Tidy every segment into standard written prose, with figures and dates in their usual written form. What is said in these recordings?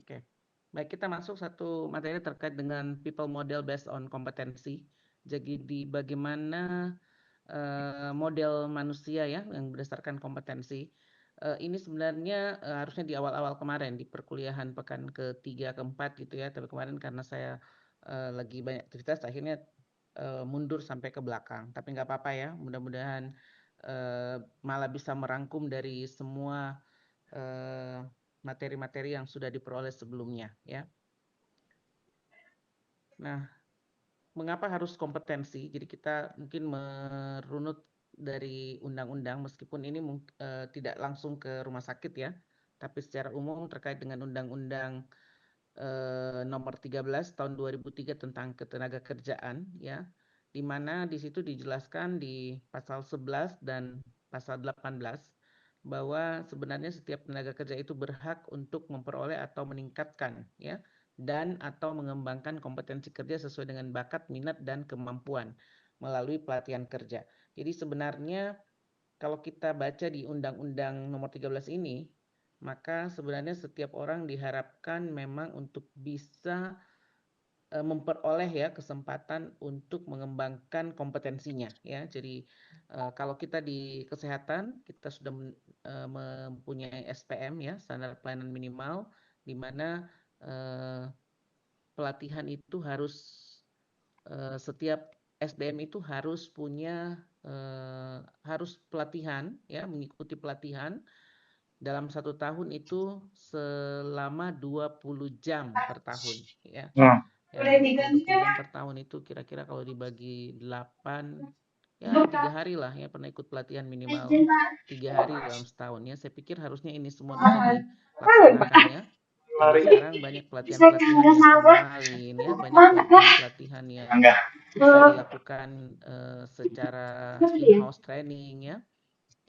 Oke. Baik, kita masuk satu materi terkait dengan people model based on kompetensi. Jadi bagaimana model manusia ya yang berdasarkan kompetensi. Ini sebenarnya harusnya di awal-awal kemarin di perkuliahan pekan ketiga keempat gitu ya, tapi kemarin karena saya lagi banyak aktivitas akhirnya mundur sampai ke belakang. Tapi nggak apa-apa ya, mudah-mudahan malah bisa merangkum dari semua materi-materi yang sudah diperoleh sebelumnya ya. Nah, mengapa harus kompetensi? Jadi kita mungkin merunut dari undang-undang meskipun ini tidak langsung ke rumah sakit ya, tapi secara umum terkait dengan undang-undang nomor 13 tahun 2003 tentang ketenagakerjaan ya, di mana di situ dijelaskan di pasal 11 dan pasal 18 bahwa sebenarnya setiap tenaga kerja itu berhak untuk memperoleh atau meningkatkan ya dan atau mengembangkan kompetensi kerja sesuai dengan bakat, minat dan kemampuan melalui pelatihan kerja. Jadi sebenarnya kalau kita baca di Undang-Undang Nomor 13 ini, maka sebenarnya setiap orang diharapkan memang untuk bisa memperoleh ya kesempatan untuk mengembangkan kompetensinya ya. Jadi kalau kita di kesehatan kita sudah mempunyai SPM ya, standar pelayanan minimal, di mana pelatihan itu harus setiap SDM itu harus punya harus pelatihan ya, mengikuti pelatihan dalam 1 tahun itu selama 20 jam per tahun ya. Ya, kalau 20 jam per tahun itu kira-kira kalau dibagi 8 ya 3 hari lah ya, pernah ikut pelatihan minimal 3 hari dalam setahun ya. Saya pikir harusnya ini semua bisa dilaksanakan ya. Karena sekarang banyak pelatihan-pelatihan yang online ya, banyak pelatihan-pelatihan yang bisa dilakukan secara in-house training ya.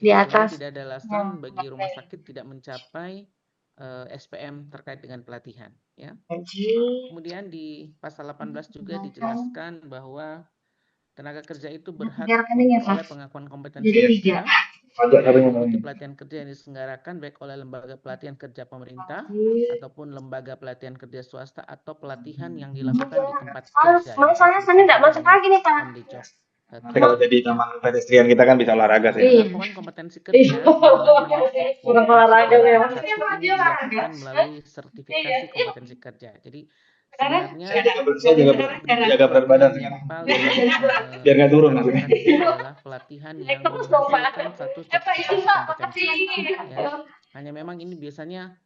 Di Jadi sebenarnya atas. tidak ada alasan bagi rumah sakit tidak mencapai SPM terkait dengan pelatihan ya. Kemudian di pasal 18 juga dijelaskan bahwa tenaga kerja itu berhak memperoleh pengakuan kompetensi kerja dengan mengikuti pelatihan kerja yang diselenggarakan baik oleh lembaga pelatihan kerja pemerintah ataupun lembaga pelatihan kerja swasta atau pelatihan yang dilakukan di tempat kerja yang kita sebut dengan on the job. Nanti kalau jadi taman pedestrian kita kan bisa olahraga sih. Pengakuan kompetensi kerja sebagaimana dimaksud di pasal 1 ini dilakukan melalui sertifikasi kompetensi kerja. Jadi sebenarnya Saya jaga berat badan yang paling biar nggak turun dilakukan itu adalah pelatihan yang menghasilkan satu sertifikasi kompetensi. Ya. Hanya memang ini biasanya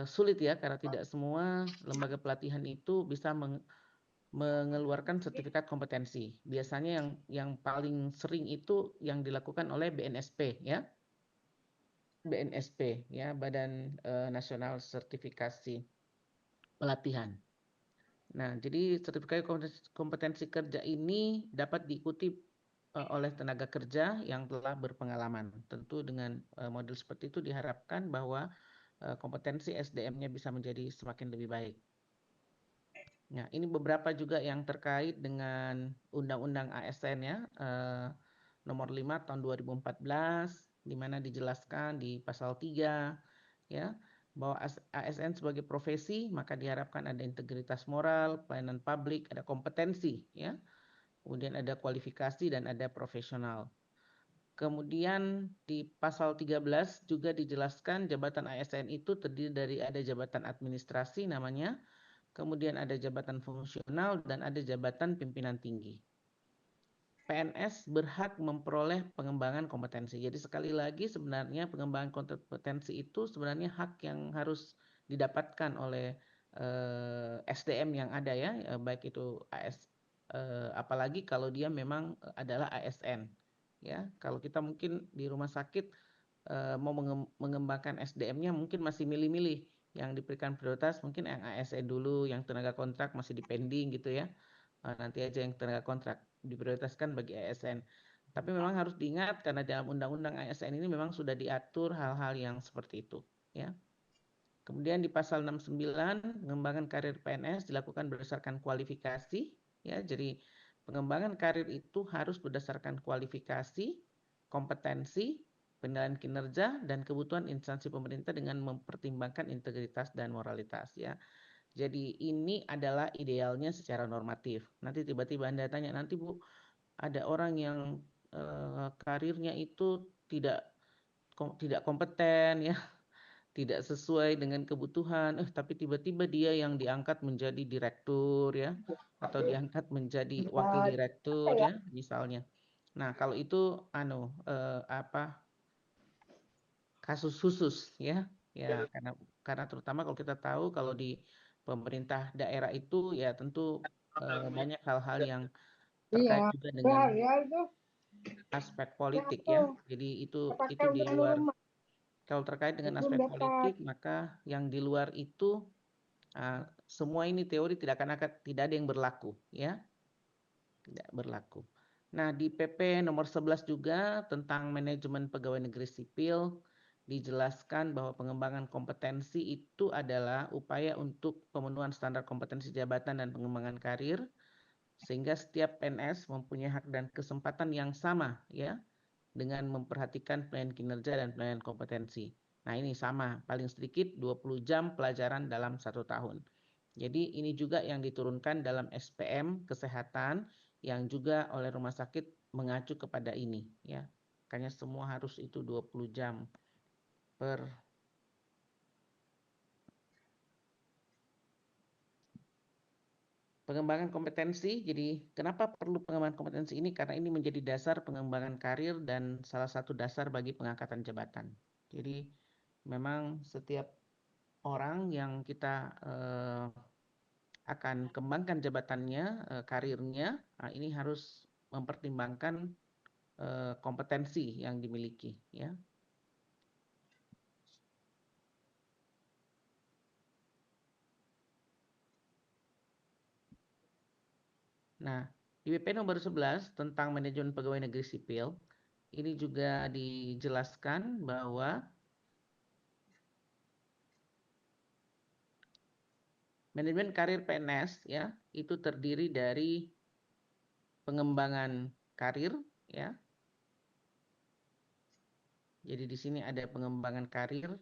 sulit ya karena tidak semua lembaga pelatihan itu bisa mengeluarkan sertifikat kompetensi. Biasanya yang paling sering itu yang dilakukan oleh BNSP ya. BNSP ya, Badan Nasional Sertifikasi Pelatihan. Nah, jadi sertifikat kompetensi kerja ini dapat diikuti oleh tenaga kerja yang telah berpengalaman. Tentu dengan model seperti itu diharapkan bahwa kompetensi SDM-nya bisa menjadi semakin lebih baik. Nah, ini beberapa juga yang terkait dengan Undang-Undang ASN ya, nomor 5 tahun 2014, di mana dijelaskan di pasal 3 ya, bahwa ASN sebagai profesi maka diharapkan ada integritas moral, pelayanan publik, ada kompetensi ya. Kemudian ada kualifikasi dan ada profesional. Kemudian di pasal 13 juga dijelaskan jabatan ASN itu terdiri dari ada jabatan administrasi namanya, kemudian ada jabatan fungsional dan ada jabatan pimpinan tinggi. PNS berhak memperoleh pengembangan kompetensi. Jadi sekali lagi sebenarnya pengembangan kompetensi itu sebenarnya hak yang harus didapatkan oleh SDM yang ada ya, baik itu apalagi kalau dia memang adalah ASN. Ya, kalau kita mungkin di rumah sakit mau mengembangkan SDM-nya mungkin masih milih-milih. Yang diberikan prioritas mungkin yang ASN dulu, yang tenaga kontrak masih dipending gitu ya. Nanti aja yang tenaga kontrak diprioritaskan bagi ASN. Tapi memang harus diingat karena dalam undang-undang ASN ini memang sudah diatur hal-hal yang seperti itu ya. Kemudian di pasal 69 pengembangan karir PNS dilakukan berdasarkan kualifikasi ya. Jadi pengembangan karir itu harus berdasarkan kualifikasi, kompetensi penilaian kinerja dan kebutuhan instansi pemerintah dengan mempertimbangkan integritas dan moralitas ya. Jadi ini adalah idealnya secara normatif. Nanti tiba-tiba Anda tanya, nanti Bu, ada orang yang karirnya itu tidak kompeten ya, tidak sesuai dengan kebutuhan, tapi tiba-tiba dia yang diangkat menjadi direktur ya, atau diangkat menjadi wakil direktur ya, misalnya. Nah, kalau itu kasus khusus ya. Ya, karena terutama kalau kita tahu kalau di pemerintah daerah itu ya tentu banyak hal-hal yang terkait juga dengan aspek politik ya. Jadi itu di luar. Kalau terkait dengan aspek politik, maka yang di luar itu semua ini teori tidak ada yang berlaku ya. Tidak berlaku. Nah, di PP nomor 11 juga tentang manajemen pegawai negeri sipil dijelaskan bahwa pengembangan kompetensi itu adalah upaya untuk pemenuhan standar kompetensi jabatan dan pengembangan karir sehingga setiap PNS mempunyai hak dan kesempatan yang sama ya dengan memperhatikan penilaian kinerja dan penilaian kompetensi. Nah, ini sama, paling sedikit 20 jam pelajaran dalam 1 tahun. Jadi ini juga yang diturunkan dalam SPM kesehatan yang juga oleh rumah sakit mengacu kepada ini ya. Makanya semua harus itu 20 jam per pengembangan kompetensi. Jadi kenapa perlu pengembangan kompetensi ini? Karena ini menjadi dasar pengembangan karir dan salah satu dasar bagi pengangkatan jabatan. Jadi memang setiap orang yang kita akan kembangkan jabatannya, karirnya, ini harus mempertimbangkan kompetensi yang dimiliki ya. Nah, di PP nomor 11 tentang manajemen pegawai negeri sipil, ini juga dijelaskan bahwa manajemen karir PNS ya, itu terdiri dari pengembangan karir ya. Jadi di sini ada pengembangan karir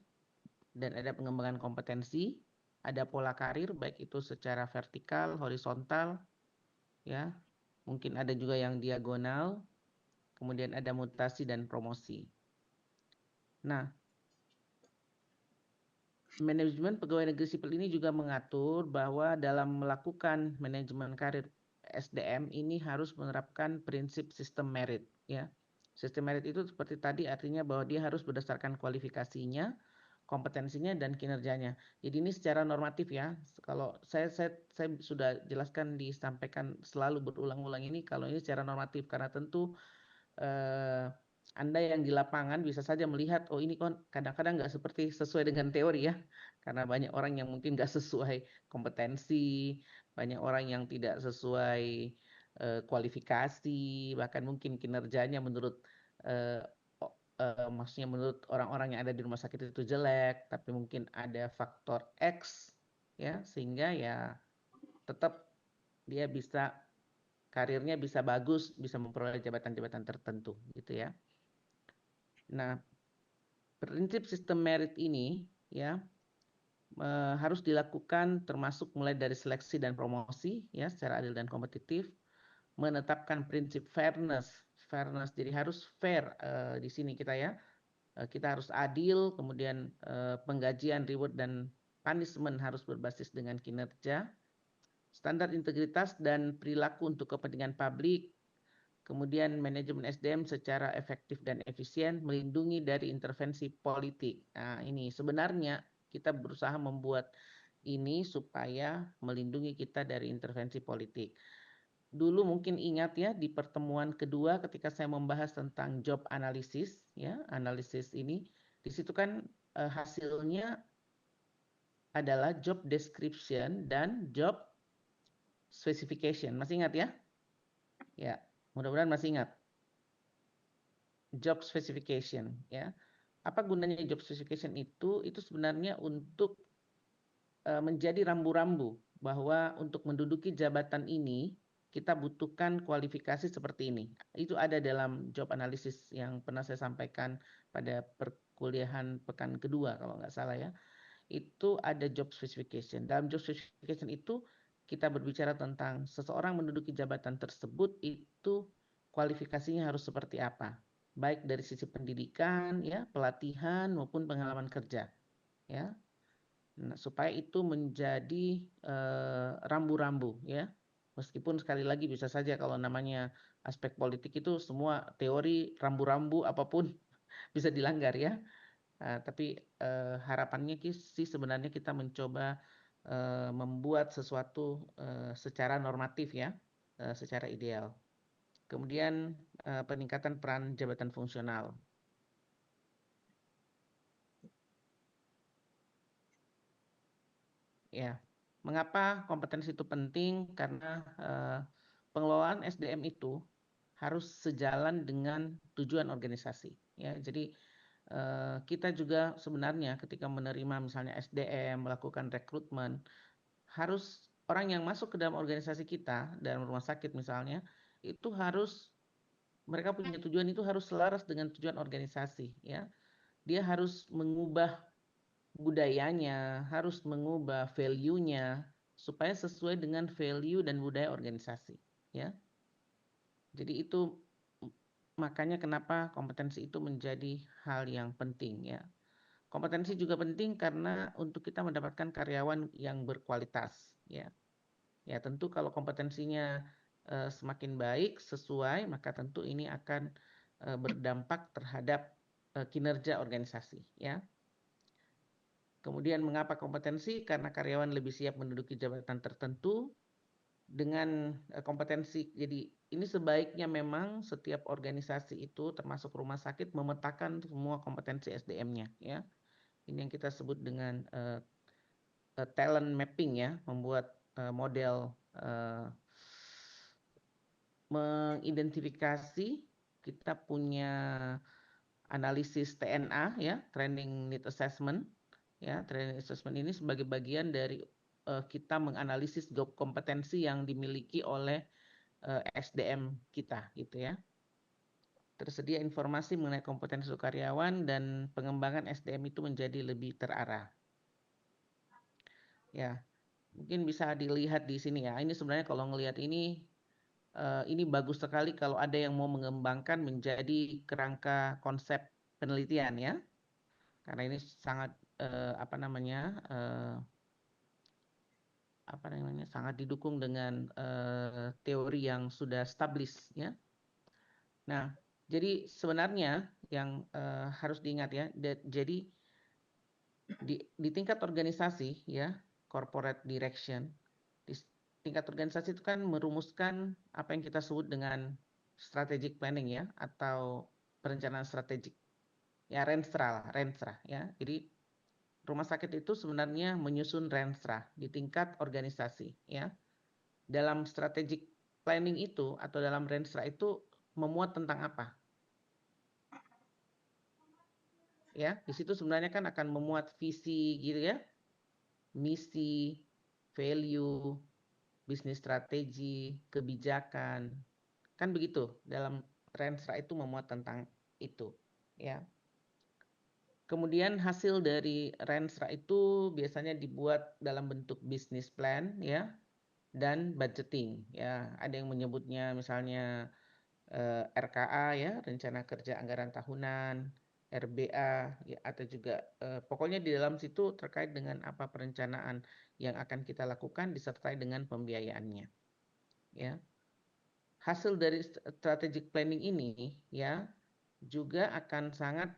dan ada pengembangan kompetensi, ada pola karir baik itu secara vertikal, horizontal ya. Mungkin ada juga yang diagonal, kemudian ada mutasi dan promosi. Nah, manajemen pegawai negeri sipil ini juga mengatur bahwa dalam melakukan manajemen karir SDM ini harus menerapkan prinsip sistem merit ya. Sistem merit itu seperti tadi artinya bahwa dia harus berdasarkan kualifikasinya, kompetensinya dan kinerjanya. Jadi ini secara normatif ya. Kalau saya sudah jelaskan disampaikan selalu berulang-ulang ini kalau ini secara normatif karena tentu Anda yang di lapangan bisa saja melihat, oh ini kan kadang-kadang nggak seperti sesuai dengan teori ya, karena banyak orang yang mungkin nggak sesuai kompetensi, banyak orang yang tidak sesuai kualifikasi, bahkan mungkin kinerjanya menurut maksudnya menurut orang-orang yang ada di rumah sakit itu jelek, tapi mungkin ada faktor X ya, sehingga ya tetap dia bisa karirnya bisa bagus, bisa memperoleh jabatan-jabatan tertentu gitu ya. Nah, prinsip sistem merit ini ya harus dilakukan termasuk mulai dari seleksi dan promosi ya secara adil dan kompetitif, menetapkan prinsip fairness. Jadi harus fair di sini kita ya. Kita harus adil, kemudian penggajian, reward dan punishment harus berbasis dengan kinerja. Standar integritas dan perilaku untuk kepentingan publik. Kemudian manajemen SDM secara efektif dan efisien melindungi dari intervensi politik. Nah, ini sebenarnya kita berusaha membuat ini supaya melindungi kita dari intervensi politik. Dulu mungkin ingat ya di pertemuan kedua ketika saya membahas tentang job analysis ya, analisis ini di situ kan hasilnya adalah job description dan job specification. Masih ingat ya? Ya, mudah-mudahan masih ingat. Job specification ya. Apa gunanya job specification itu? Itu sebenarnya untuk menjadi rambu-rambu bahwa untuk menduduki jabatan ini kita butuhkan kualifikasi seperti ini. Itu ada dalam job analysis yang pernah saya sampaikan pada perkuliahan pekan kedua kalau nggak salah ya. Itu ada job specification. Dalam job specification itu kita berbicara tentang seseorang menduduki jabatan tersebut itu kualifikasinya harus seperti apa. Baik dari sisi pendidikan, ya, pelatihan maupun pengalaman kerja, ya. Nah, supaya itu menjadi rambu-rambu ya. Meskipun sekali lagi bisa saja kalau namanya aspek politik itu semua teori rambu-rambu apapun bisa dilanggar ya. Tapi harapannya sih sebenarnya kita mencoba membuat sesuatu secara normatif ya, secara ideal. Kemudian peningkatan peran jabatan fungsional. Ya, mengapa kompetensi itu penting? Karena pengelolaan SDM itu harus sejalan dengan tujuan organisasi. Ya, jadi kita juga sebenarnya ketika menerima misalnya SDM, melakukan rekrutmen, harus orang yang masuk ke dalam organisasi kita, dalam rumah sakit misalnya, itu harus mereka punya tujuan itu harus selaras dengan tujuan organisasi. Ya, dia harus mengubah budayanya, harus mengubah value-nya supaya sesuai dengan value dan budaya organisasi, ya. Jadi itu makanya kenapa kompetensi itu menjadi hal yang penting, ya. Kompetensi juga penting karena untuk kita mendapatkan karyawan yang berkualitas, ya. Ya, tentu kalau kompetensinya semakin baik, sesuai, maka tentu ini akan berdampak terhadap kinerja organisasi, ya. Kemudian mengapa kompetensi? Karena karyawan lebih siap menduduki jabatan tertentu dengan kompetensi. Jadi ini sebaiknya memang setiap organisasi itu termasuk rumah sakit memetakan semua kompetensi SDM-nya ya. Ini yang kita sebut dengan talent mapping ya, membuat model mengidentifikasi kita punya analisis TNA ya, training need assessment. Ya, training assessment ini sebagai bagian dari kita menganalisis job kompetensi yang dimiliki oleh SDM kita gitu ya. Tersedia informasi mengenai kompetensi karyawan dan pengembangan SDM itu menjadi lebih terarah. Ya, mungkin bisa dilihat di sini ya. Ini sebenarnya kalau ngelihat ini bagus sekali kalau ada yang mau mengembangkan menjadi kerangka konsep penelitian ya. Karena ini sangat sangat didukung dengan teori yang sudah established ya. Nah, jadi sebenarnya yang harus diingat ya, jadi di tingkat organisasi ya, corporate direction, di tingkat organisasi itu kan merumuskan apa yang kita sebut dengan strategic planning ya, atau perencanaan strategik. Ya, Renstra ya. Jadi rumah sakit itu sebenarnya menyusun Renstra di tingkat organisasi ya. Dalam strategic planning itu atau dalam Renstra itu memuat tentang apa? Ya, di situ sebenarnya kan akan memuat visi gitu ya. Misi, value, bisnis strategi, kebijakan. Kan begitu. Dalam Renstra itu memuat tentang itu, ya. Kemudian hasil dari Renstra itu biasanya dibuat dalam bentuk business plan ya dan budgeting ya. Ada yang menyebutnya misalnya RKA ya, rencana kerja anggaran tahunan, RBA ya, atau juga pokoknya di dalam situ terkait dengan apa perencanaan yang akan kita lakukan disertai dengan pembiayaannya ya. Hasil dari strategic planning ini ya juga akan sangat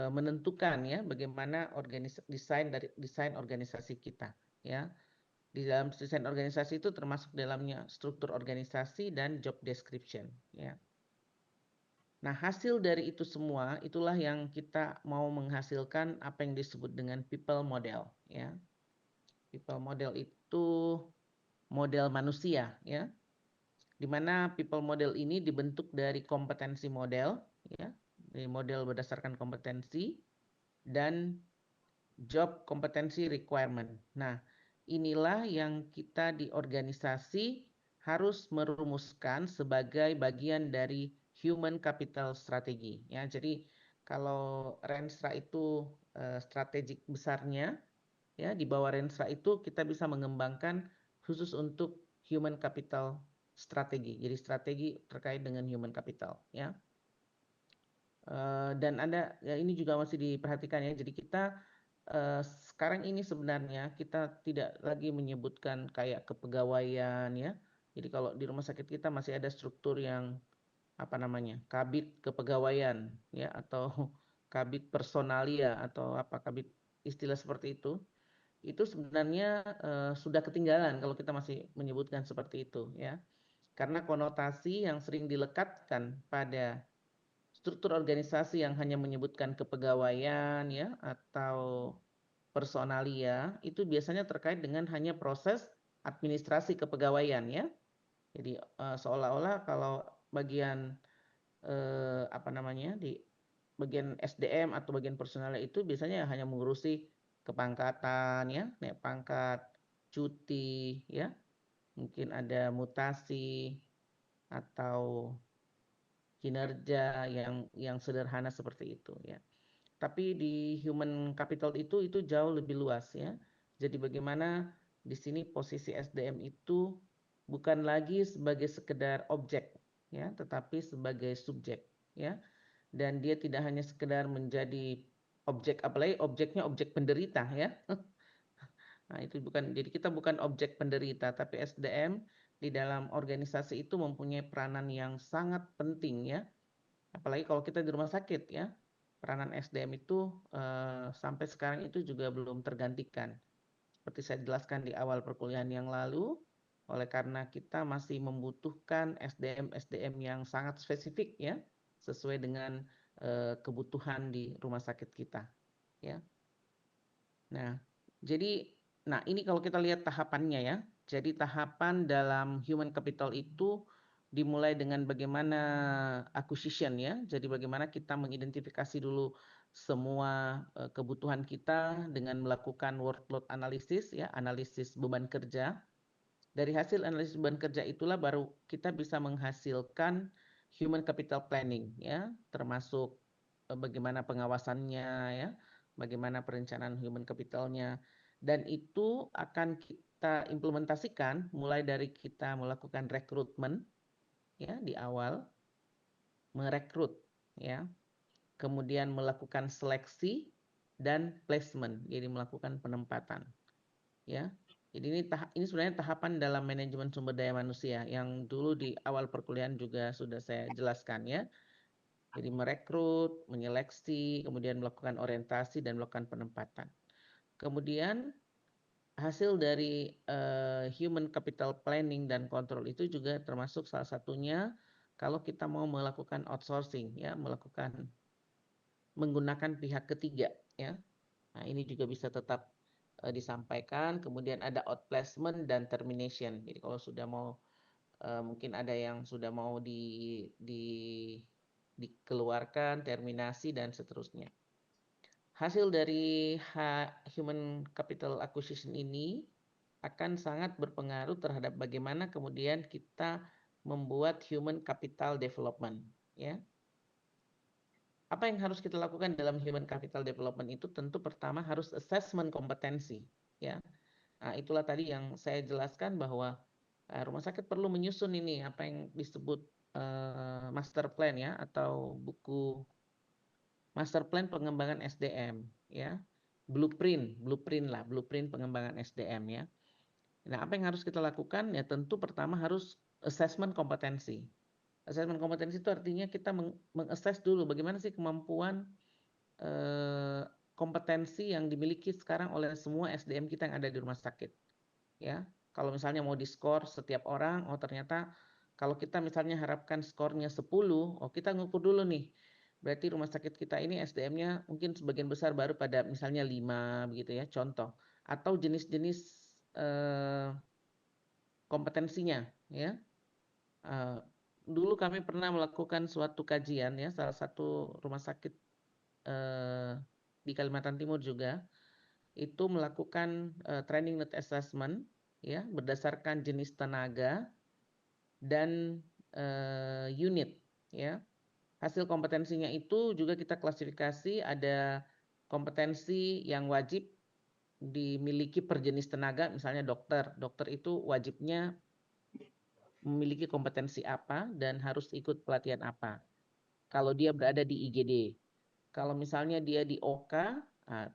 menentukan ya bagaimana desain organisasi kita ya. Di dalam desain organisasi itu termasuk dalamnya struktur organisasi dan job description ya. Nah, hasil dari itu semua itulah yang kita mau menghasilkan apa yang disebut dengan people model ya. People model itu model manusia ya. Di mana people model ini dibentuk dari kompetensi model ya, dari model berdasarkan kompetensi dan job kompetensi requirement. Nah, inilah yang kita di organisasi harus merumuskan sebagai bagian dari human capital strategi ya. Jadi kalau Renstra itu strategik besarnya ya, di bawah Renstra itu kita bisa mengembangkan khusus untuk human capital strategi. Jadi strategi terkait dengan human capital ya. Dan ada ya, ini juga masih diperhatikan ya. Jadi kita sekarang ini sebenarnya kita tidak lagi menyebutkan kayak kepegawaian ya. Jadi kalau di rumah sakit kita masih ada struktur yang apa namanya, kabit kepegawaian ya, atau kabit personalia atau apa, kabit istilah seperti itu sebenarnya sudah ketinggalan kalau kita masih menyebutkan seperti itu ya, karena konotasi yang sering dilekatkan pada struktur organisasi yang hanya menyebutkan kepegawaian ya atau personalia itu biasanya terkait dengan hanya proses administrasi kepegawaian ya. Jadi seolah-olah kalau bagian apa namanya, di bagian SDM atau bagian personal itu biasanya hanya mengurusi kepangkatan ya, naik pangkat, cuti ya, mungkin ada mutasi atau kinerja yang sederhana seperti itu ya. Tapi di human capital itu jauh lebih luas ya. Jadi bagaimana di sini posisi SDM itu bukan lagi sebagai sekedar objek ya, tetapi sebagai subjek ya. Dan dia tidak hanya sekedar menjadi objek, apalagi objeknya objek penderita ya. Nah, itu bukan, jadi kita bukan objek penderita, tapi SDM di dalam organisasi itu mempunyai peranan yang sangat penting ya. Apalagi kalau kita di rumah sakit ya, peranan SDM itu sampai sekarang itu juga belum tergantikan. Seperti saya jelaskan di awal perkuliahan yang lalu, oleh karena kita masih membutuhkan SDM yang sangat spesifik ya, sesuai dengan kebutuhan di rumah sakit kita ya. Nah, jadi ini kalau kita lihat tahapannya ya. Jadi tahapan dalam human capital itu dimulai dengan bagaimana acquisition ya. Jadi bagaimana kita mengidentifikasi dulu semua kebutuhan kita dengan melakukan workload analysis ya, analisis beban kerja. Dari hasil analisis beban kerja itulah baru kita bisa menghasilkan human capital planning ya, termasuk bagaimana pengawasannya ya, bagaimana perencanaan human capitalnya, dan itu akan kita implementasikan mulai dari kita melakukan rekrutmen ya di awal, merekrut ya, kemudian melakukan seleksi dan placement, jadi melakukan penempatan ya. Jadi ini sebenarnya tahapan dalam manajemen sumber daya manusia yang dulu di awal perkuliahan juga sudah saya jelaskan ya. Jadi merekrut, menyeleksi, kemudian melakukan orientasi dan melakukan penempatan. Kemudian hasil dari human capital planning dan control itu juga termasuk salah satunya kalau kita mau melakukan outsourcing ya, menggunakan pihak ketiga ya. Nah, ini juga bisa tetap disampaikan. Kemudian ada outplacement dan termination. Jadi kalau sudah mau mungkin ada yang sudah mau dikeluarkan, terminasi dan seterusnya. Hasil dari human capital acquisition ini akan sangat berpengaruh terhadap bagaimana kemudian kita membuat human capital development ya. Apa yang harus kita lakukan dalam human capital development itu tentu pertama harus assessment kompetensi ya. Nah, itulah tadi yang saya jelaskan bahwa rumah sakit perlu menyusun ini apa yang disebut master plan ya, atau buku master plan pengembangan SDM ya. Blueprint pengembangan SDM ya. Nah, apa yang harus kita lakukan ya, tentu pertama harus assessment kompetensi. Assessment kompetensi itu artinya kita mengassess dulu bagaimana sih kemampuan kompetensi yang dimiliki sekarang oleh semua SDM kita yang ada di rumah sakit. Ya, kalau misalnya mau diskor setiap orang, oh ternyata kalau kita misalnya harapkan skornya 10, oh kita ngukur dulu nih. Berarti rumah sakit kita ini SDM-nya mungkin sebagian besar baru pada misalnya 5 begitu ya, contoh. Atau jenis-jenis kompetensinya ya. Dulu kami pernah melakukan suatu kajian ya, salah satu rumah sakit di Kalimantan Timur juga itu melakukan training need assessment ya berdasarkan jenis tenaga dan unit, ya. Hasil kompetensinya itu juga kita klasifikasi, ada kompetensi yang wajib dimiliki per jenis tenaga, misalnya dokter. Dokter itu wajibnya memiliki kompetensi apa dan harus ikut pelatihan apa. Kalau dia berada di IGD. Kalau misalnya dia di OK,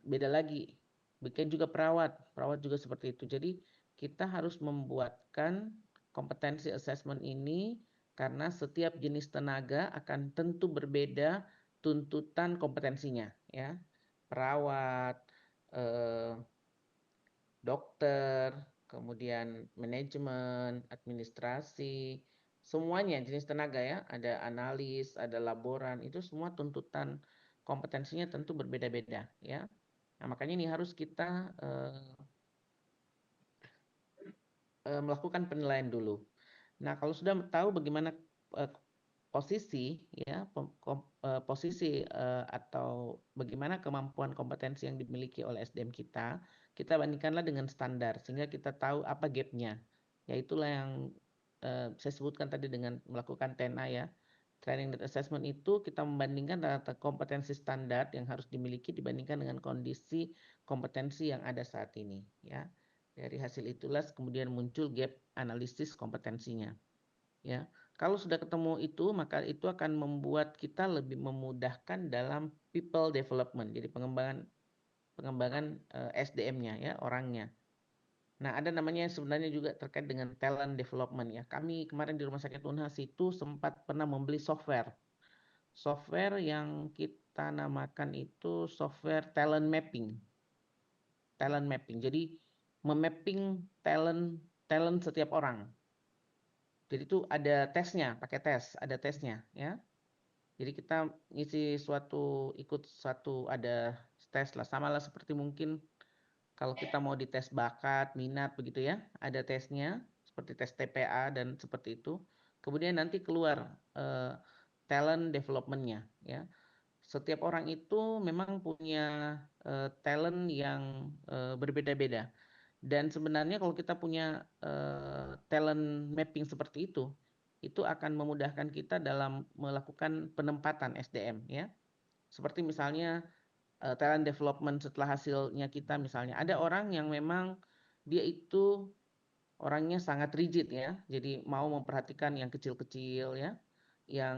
beda lagi. Bikin juga perawat juga seperti itu. Jadi kita harus membuatkan kompetensi assessment ini karena setiap jenis tenaga akan tentu berbeda tuntutan kompetensinya, ya. Perawat, eh, dokter, kemudian manajemen, administrasi, semuanya jenis tenaga, ya. Ada analis, ada laboran, itu semua tuntutan kompetensinya tentu berbeda-beda, ya. Nah, makanya ini harus kita melakukan penilaian dulu. Nah, kalau sudah tahu bagaimana posisi, ya, posisi atau bagaimana kemampuan kompetensi yang dimiliki oleh SDM kita bandingkanlah dengan standar sehingga kita tahu apa gapnya. Ya, itulah yang saya sebutkan tadi dengan melakukan TNA, ya. Training and Assessment itu kita membandingkan data kompetensi standar yang harus dimiliki dibandingkan dengan kondisi kompetensi yang ada saat ini, ya. Dari hasil itulah kemudian muncul gap analisis kompetensinya, ya. Kalau sudah ketemu itu, maka itu akan membuat kita lebih memudahkan dalam people development, jadi pengembangan SDM-nya, ya, orangnya. Nah, ada namanya sebenarnya juga terkait dengan talent development, ya. Kami kemarin di Rumah Sakit Unhas itu sempat pernah membeli software yang kita namakan itu software talent mapping. Jadi memapping talent setiap orang. Jadi itu ada tesnya, pakai ada tesnya, ya. Jadi kita ikut suatu ada tes lah, sama lah seperti mungkin kalau kita mau dites bakat, minat begitu, ya. Ada tesnya seperti tes TPA dan seperti itu. Kemudian nanti keluar talent development-nya, ya. Setiap orang itu memang punya talent yang berbeda-beda. Dan sebenarnya kalau kita punya talent mapping seperti itu akan memudahkan kita dalam melakukan penempatan SDM, ya. Seperti misalnya talent development setelah hasilnya kita, misalnya ada orang yang memang dia itu orangnya sangat rigid, ya. Jadi mau memperhatikan yang kecil-kecil, ya, yang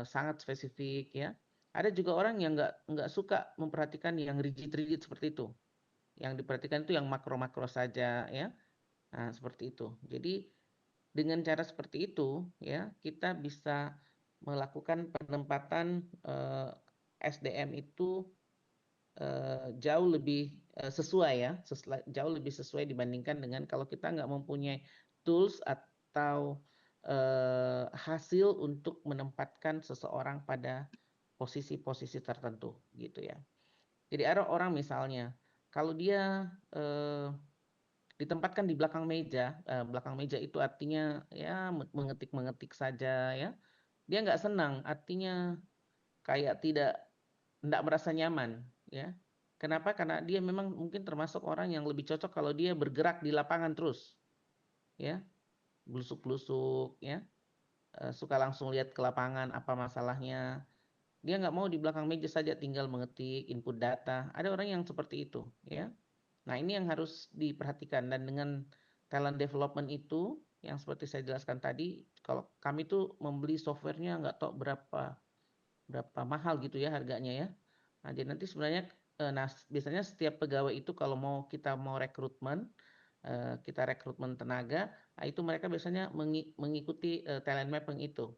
sangat spesifik, ya. Ada juga orang yang nggak suka memperhatikan yang rigid-rigid seperti itu. Yang diperhatikan itu yang makro-makro saja, ya. Nah, seperti itu. Jadi dengan cara seperti itu, ya, kita bisa melakukan penempatan SDM itu jauh lebih sesuai, ya, jauh lebih sesuai dibandingkan dengan kalau kita nggak mempunyai tools atau hasil untuk menempatkan seseorang pada posisi-posisi tertentu, gitu, ya. Jadi ada orang misalnya kalau dia ditempatkan di belakang meja. Belakang meja itu artinya ya mengetik-mengetik saja, ya. Dia nggak senang, artinya kayak tidak merasa nyaman, ya. Kenapa? Karena dia memang mungkin termasuk orang yang lebih cocok kalau dia bergerak di lapangan terus, ya. Blusuk-blusuk, ya. Suka langsung lihat ke lapangan apa masalahnya. Dia nggak mau di belakang meja saja tinggal mengetik input data. Ada orang yang seperti itu, ya. Nah, ini yang harus diperhatikan, dan dengan talent development itu yang seperti saya jelaskan tadi, kalau kami tuh membeli softwarenya nggak tahu berapa mahal gitu, ya, harganya, ya. Nah, jadi nanti sebenarnya biasanya setiap pegawai itu kalau kita mau rekrutmen, kita rekrutmen tenaga, nah itu mereka biasanya mengikuti talent mapping itu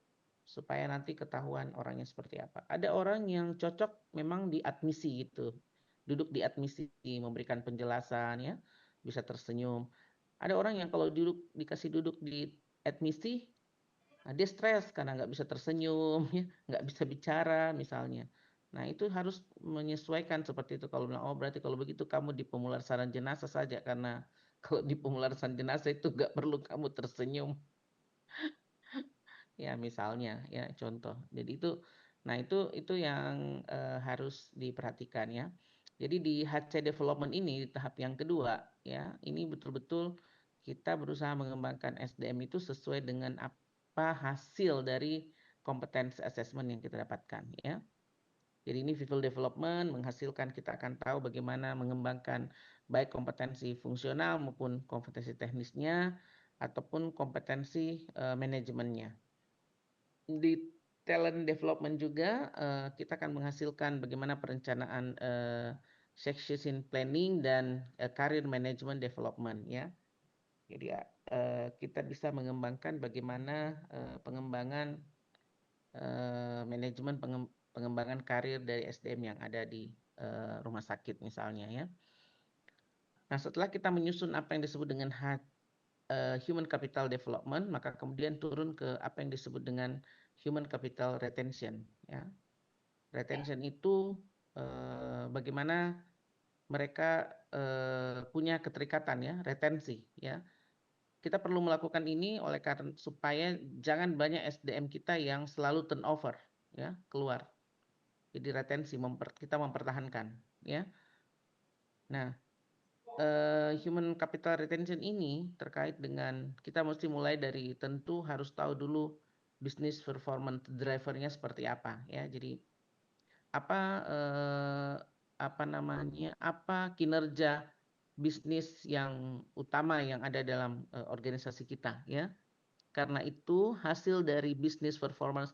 supaya nanti ketahuan orangnya seperti apa. Ada orang yang cocok memang di admisi gitu. Duduk di admisi, memberikan penjelasan, ya, bisa tersenyum. Ada orang yang kalau dikasih duduk di admisi, nah dia stres karena nggak bisa tersenyum, ya, nggak bisa bicara misalnya. Nah, itu harus menyesuaikan seperti itu. Kalau bilang, oh berarti kalau begitu kamu di pemulasaran jenazah saja, karena kalau di pemulasaran jenazah itu nggak perlu kamu tersenyum. Ya, misalnya, ya, contoh. Jadi itu yang harus diperhatikan, ya. Jadi di HC development ini di tahap yang kedua, ya, ini betul-betul kita berusaha mengembangkan SDM itu sesuai dengan apa hasil dari kompetensi assessment yang kita dapatkan, ya. Jadi ini people development menghasilkan kita akan tahu bagaimana mengembangkan baik kompetensi fungsional maupun kompetensi teknisnya ataupun kompetensi manajemennya. Di talent development juga kita akan menghasilkan bagaimana perencanaan succession planning dan career management development, ya. Jadi kita bisa mengembangkan bagaimana pengembangan manajemen pengembangan karir dari SDM yang ada di rumah sakit misalnya, ya. Nah, setelah kita menyusun apa yang disebut dengan human capital development, maka kemudian turun ke apa yang disebut dengan human capital retention, ya. Retention itu bagaimana mereka punya keterikatan, ya, retensi, ya. Kita perlu melakukan ini oleh karena supaya jangan banyak SDM kita yang selalu turnover, ya, keluar. Jadi retensi kita mempertahankan, ya. Nah, human capital retention ini terkait dengan kita mesti mulai dari tentu harus tahu dulu business performance drivernya seperti apa, ya. Jadi apa kinerja bisnis yang utama yang ada dalam organisasi kita, ya. Karena itu hasil dari business performance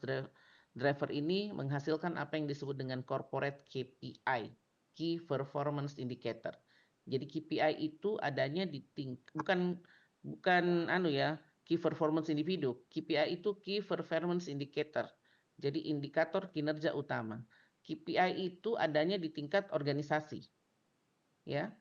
driver ini menghasilkan apa yang disebut dengan corporate KPI, Key Performance Indicator. Jadi KPI itu adanya di bukan Key Performance Individu. KPI itu Key Performance Indicator. Jadi indikator kinerja utama. KPI itu adanya di tingkat organisasi, ya.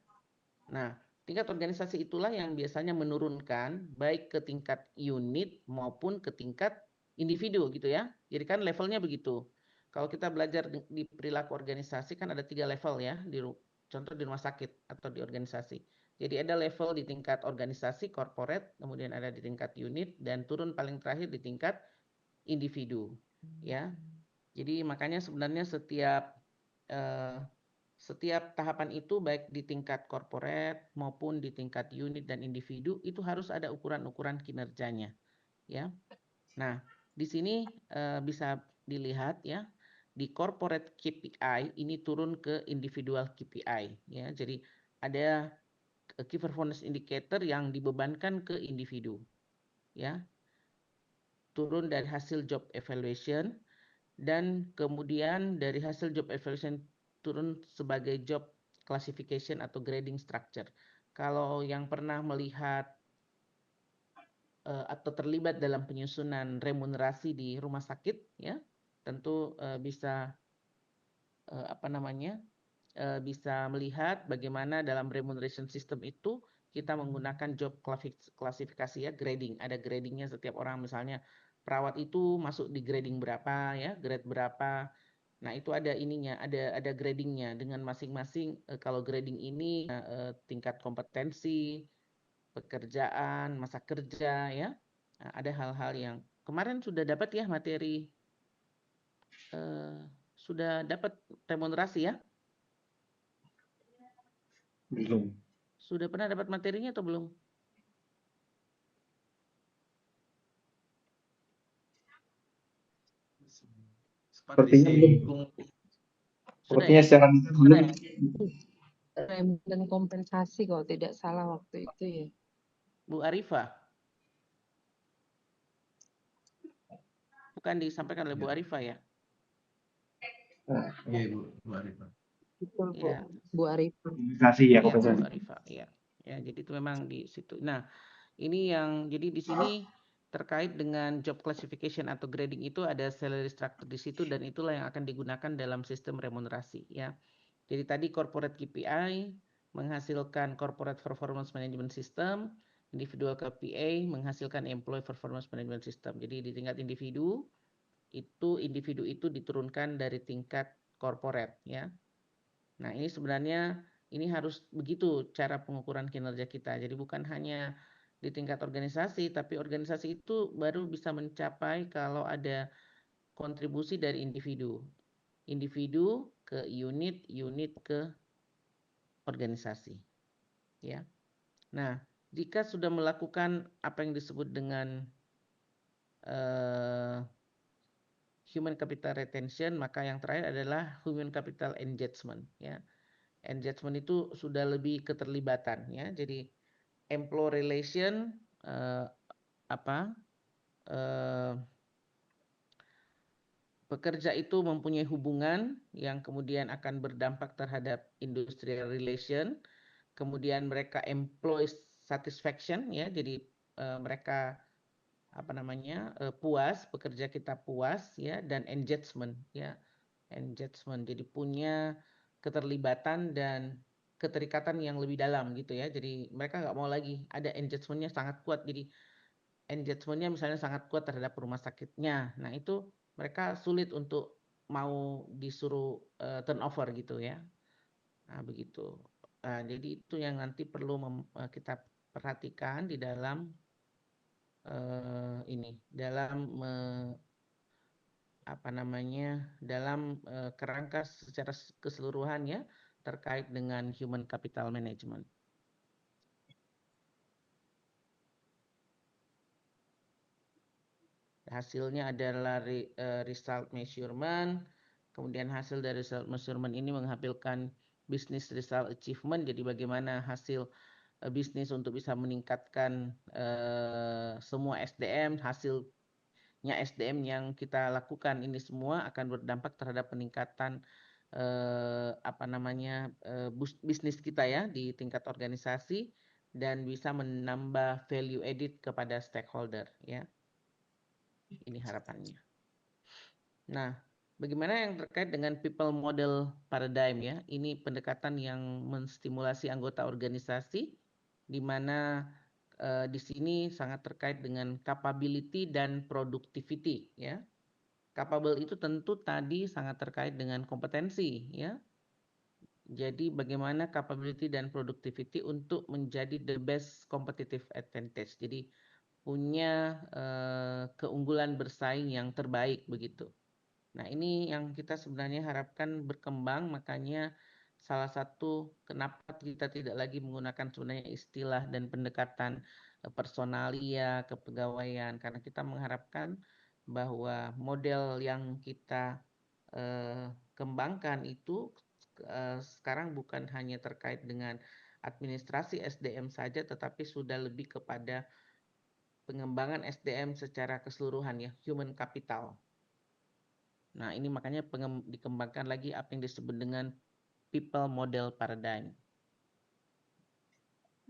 Nah, tingkat organisasi itulah yang biasanya menurunkan baik ke tingkat unit maupun ke tingkat individu, gitu ya. Jadi kan levelnya begitu. Kalau kita belajar di perilaku organisasi kan ada 3 level, ya, contoh di rumah sakit atau di organisasi. Jadi ada level di tingkat organisasi corporate, kemudian ada di tingkat unit, dan turun paling terakhir di tingkat individu, ya. Jadi makanya sebenarnya setiap tahapan itu baik di tingkat corporate maupun di tingkat unit dan individu itu harus ada ukuran-ukuran kinerjanya, ya. Nah, di sini bisa dilihat, ya, di corporate KPI ini turun ke individual KPI, ya. Jadi ada key performance indicator yang dibebankan ke individu, ya. Turun dari hasil job evaluation dan kemudian dari hasil job evaluation turun sebagai job classification atau grading structure. Kalau yang pernah melihat atau terlibat dalam penyusunan remunerasi di rumah sakit, ya, tentu bisa bisa melihat bagaimana dalam remuneration system itu kita menggunakan job klasifikasi, ya, grading. Ada gradingnya setiap orang, misalnya perawat itu masuk di grading berapa, ya, grade berapa. Nah, itu ada ininya, ada gradingnya dengan masing-masing. Kalau grading ini tingkat kompetensi, pekerjaan, masa kerja, ya. Nah, ada hal-hal yang kemarin sudah dapat, ya, materi, sudah dapat remunerasi, ya. Belum. Sudah pernah dapat materinya atau belum? Sepertinya belum. Sudah, Sepertinya ya? secara belum. Rem dan kompensasi kalau tidak salah waktu itu, ya. Bu Arifah. Bukan disampaikan oleh Bu Arifah, ya? Iya, Bu Arifah. Betul, Bu. Ya. Bu Arifah. Kompensasi, ya, Iya, Bu kompensasi. Arifah, ya. Ya, jadi itu memang di situ. Nah, ini yang jadi di sini terkait dengan job classification atau grading itu ada salary structure di situ, dan itulah yang akan digunakan dalam sistem remunerasi, ya. Jadi tadi corporate KPI menghasilkan corporate performance management system, individual KPI menghasilkan employee performance management system. Jadi di tingkat individu itu diturunkan dari tingkat corporate, ya. Nah, ini sebenarnya ini harus begitu cara pengukuran kinerja kita. Jadi bukan hanya di tingkat organisasi, tapi organisasi itu baru bisa mencapai kalau ada kontribusi dari individu. Individu ke unit, unit ke organisasi, ya. Nah, Jika sudah melakukan apa yang disebut dengan human capital retention, maka yang terakhir adalah human capital engagement, ya. Engagement itu sudah lebih keterlibatan, ya. Jadi employee relation pekerja itu mempunyai hubungan yang kemudian akan berdampak terhadap industrial relation, kemudian mereka employee satisfaction, ya. Jadi mereka puas, pekerja kita puas, ya, dan engagement, ya. Engagement, jadi punya keterlibatan dan keterikatan yang lebih dalam gitu, ya. Jadi mereka nggak mau lagi, ada engagementnya sangat kuat, jadi engagementnya misalnya sangat kuat terhadap rumah sakitnya. Nah itu mereka sulit untuk mau disuruh turnover gitu, ya. Nah begitu. Jadi itu yang nanti perlu kita perhatikan di dalam dalam kerangka secara keseluruhan, ya, terkait dengan human capital management. Hasilnya adalah result measurement, kemudian hasil dari result measurement ini menghasilkan business result achievement, jadi bagaimana hasil bisnis untuk bisa meningkatkan semua SDM, hasilnya SDM yang kita lakukan ini semua akan berdampak terhadap peningkatan bisnis kita, ya, di tingkat organisasi dan bisa menambah value added kepada stakeholder, ya. Ini harapannya. Nah, bagaimana yang terkait dengan people model paradigm, ya? Ini pendekatan yang menstimulasi anggota organisasi, di mana di sini sangat terkait dengan capability dan productivity, ya. Capable itu tentu tadi sangat terkait dengan kompetensi, ya. Jadi bagaimana capability dan productivity untuk menjadi the best competitive advantage. Jadi punya keunggulan bersaing yang terbaik begitu. Nah, ini yang kita sebenarnya harapkan berkembang, makanya salah satu kenapa kita tidak lagi menggunakan sebenarnya istilah dan pendekatan personalia, kepegawaian, karena kita mengharapkan bahwa model yang kita kembangkan itu sekarang bukan hanya terkait dengan administrasi SDM saja, tetapi sudah lebih kepada pengembangan SDM secara keseluruhan, ya, human capital. Nah, ini makanya dikembangkan lagi apa yang disebut dengan people model paradigm.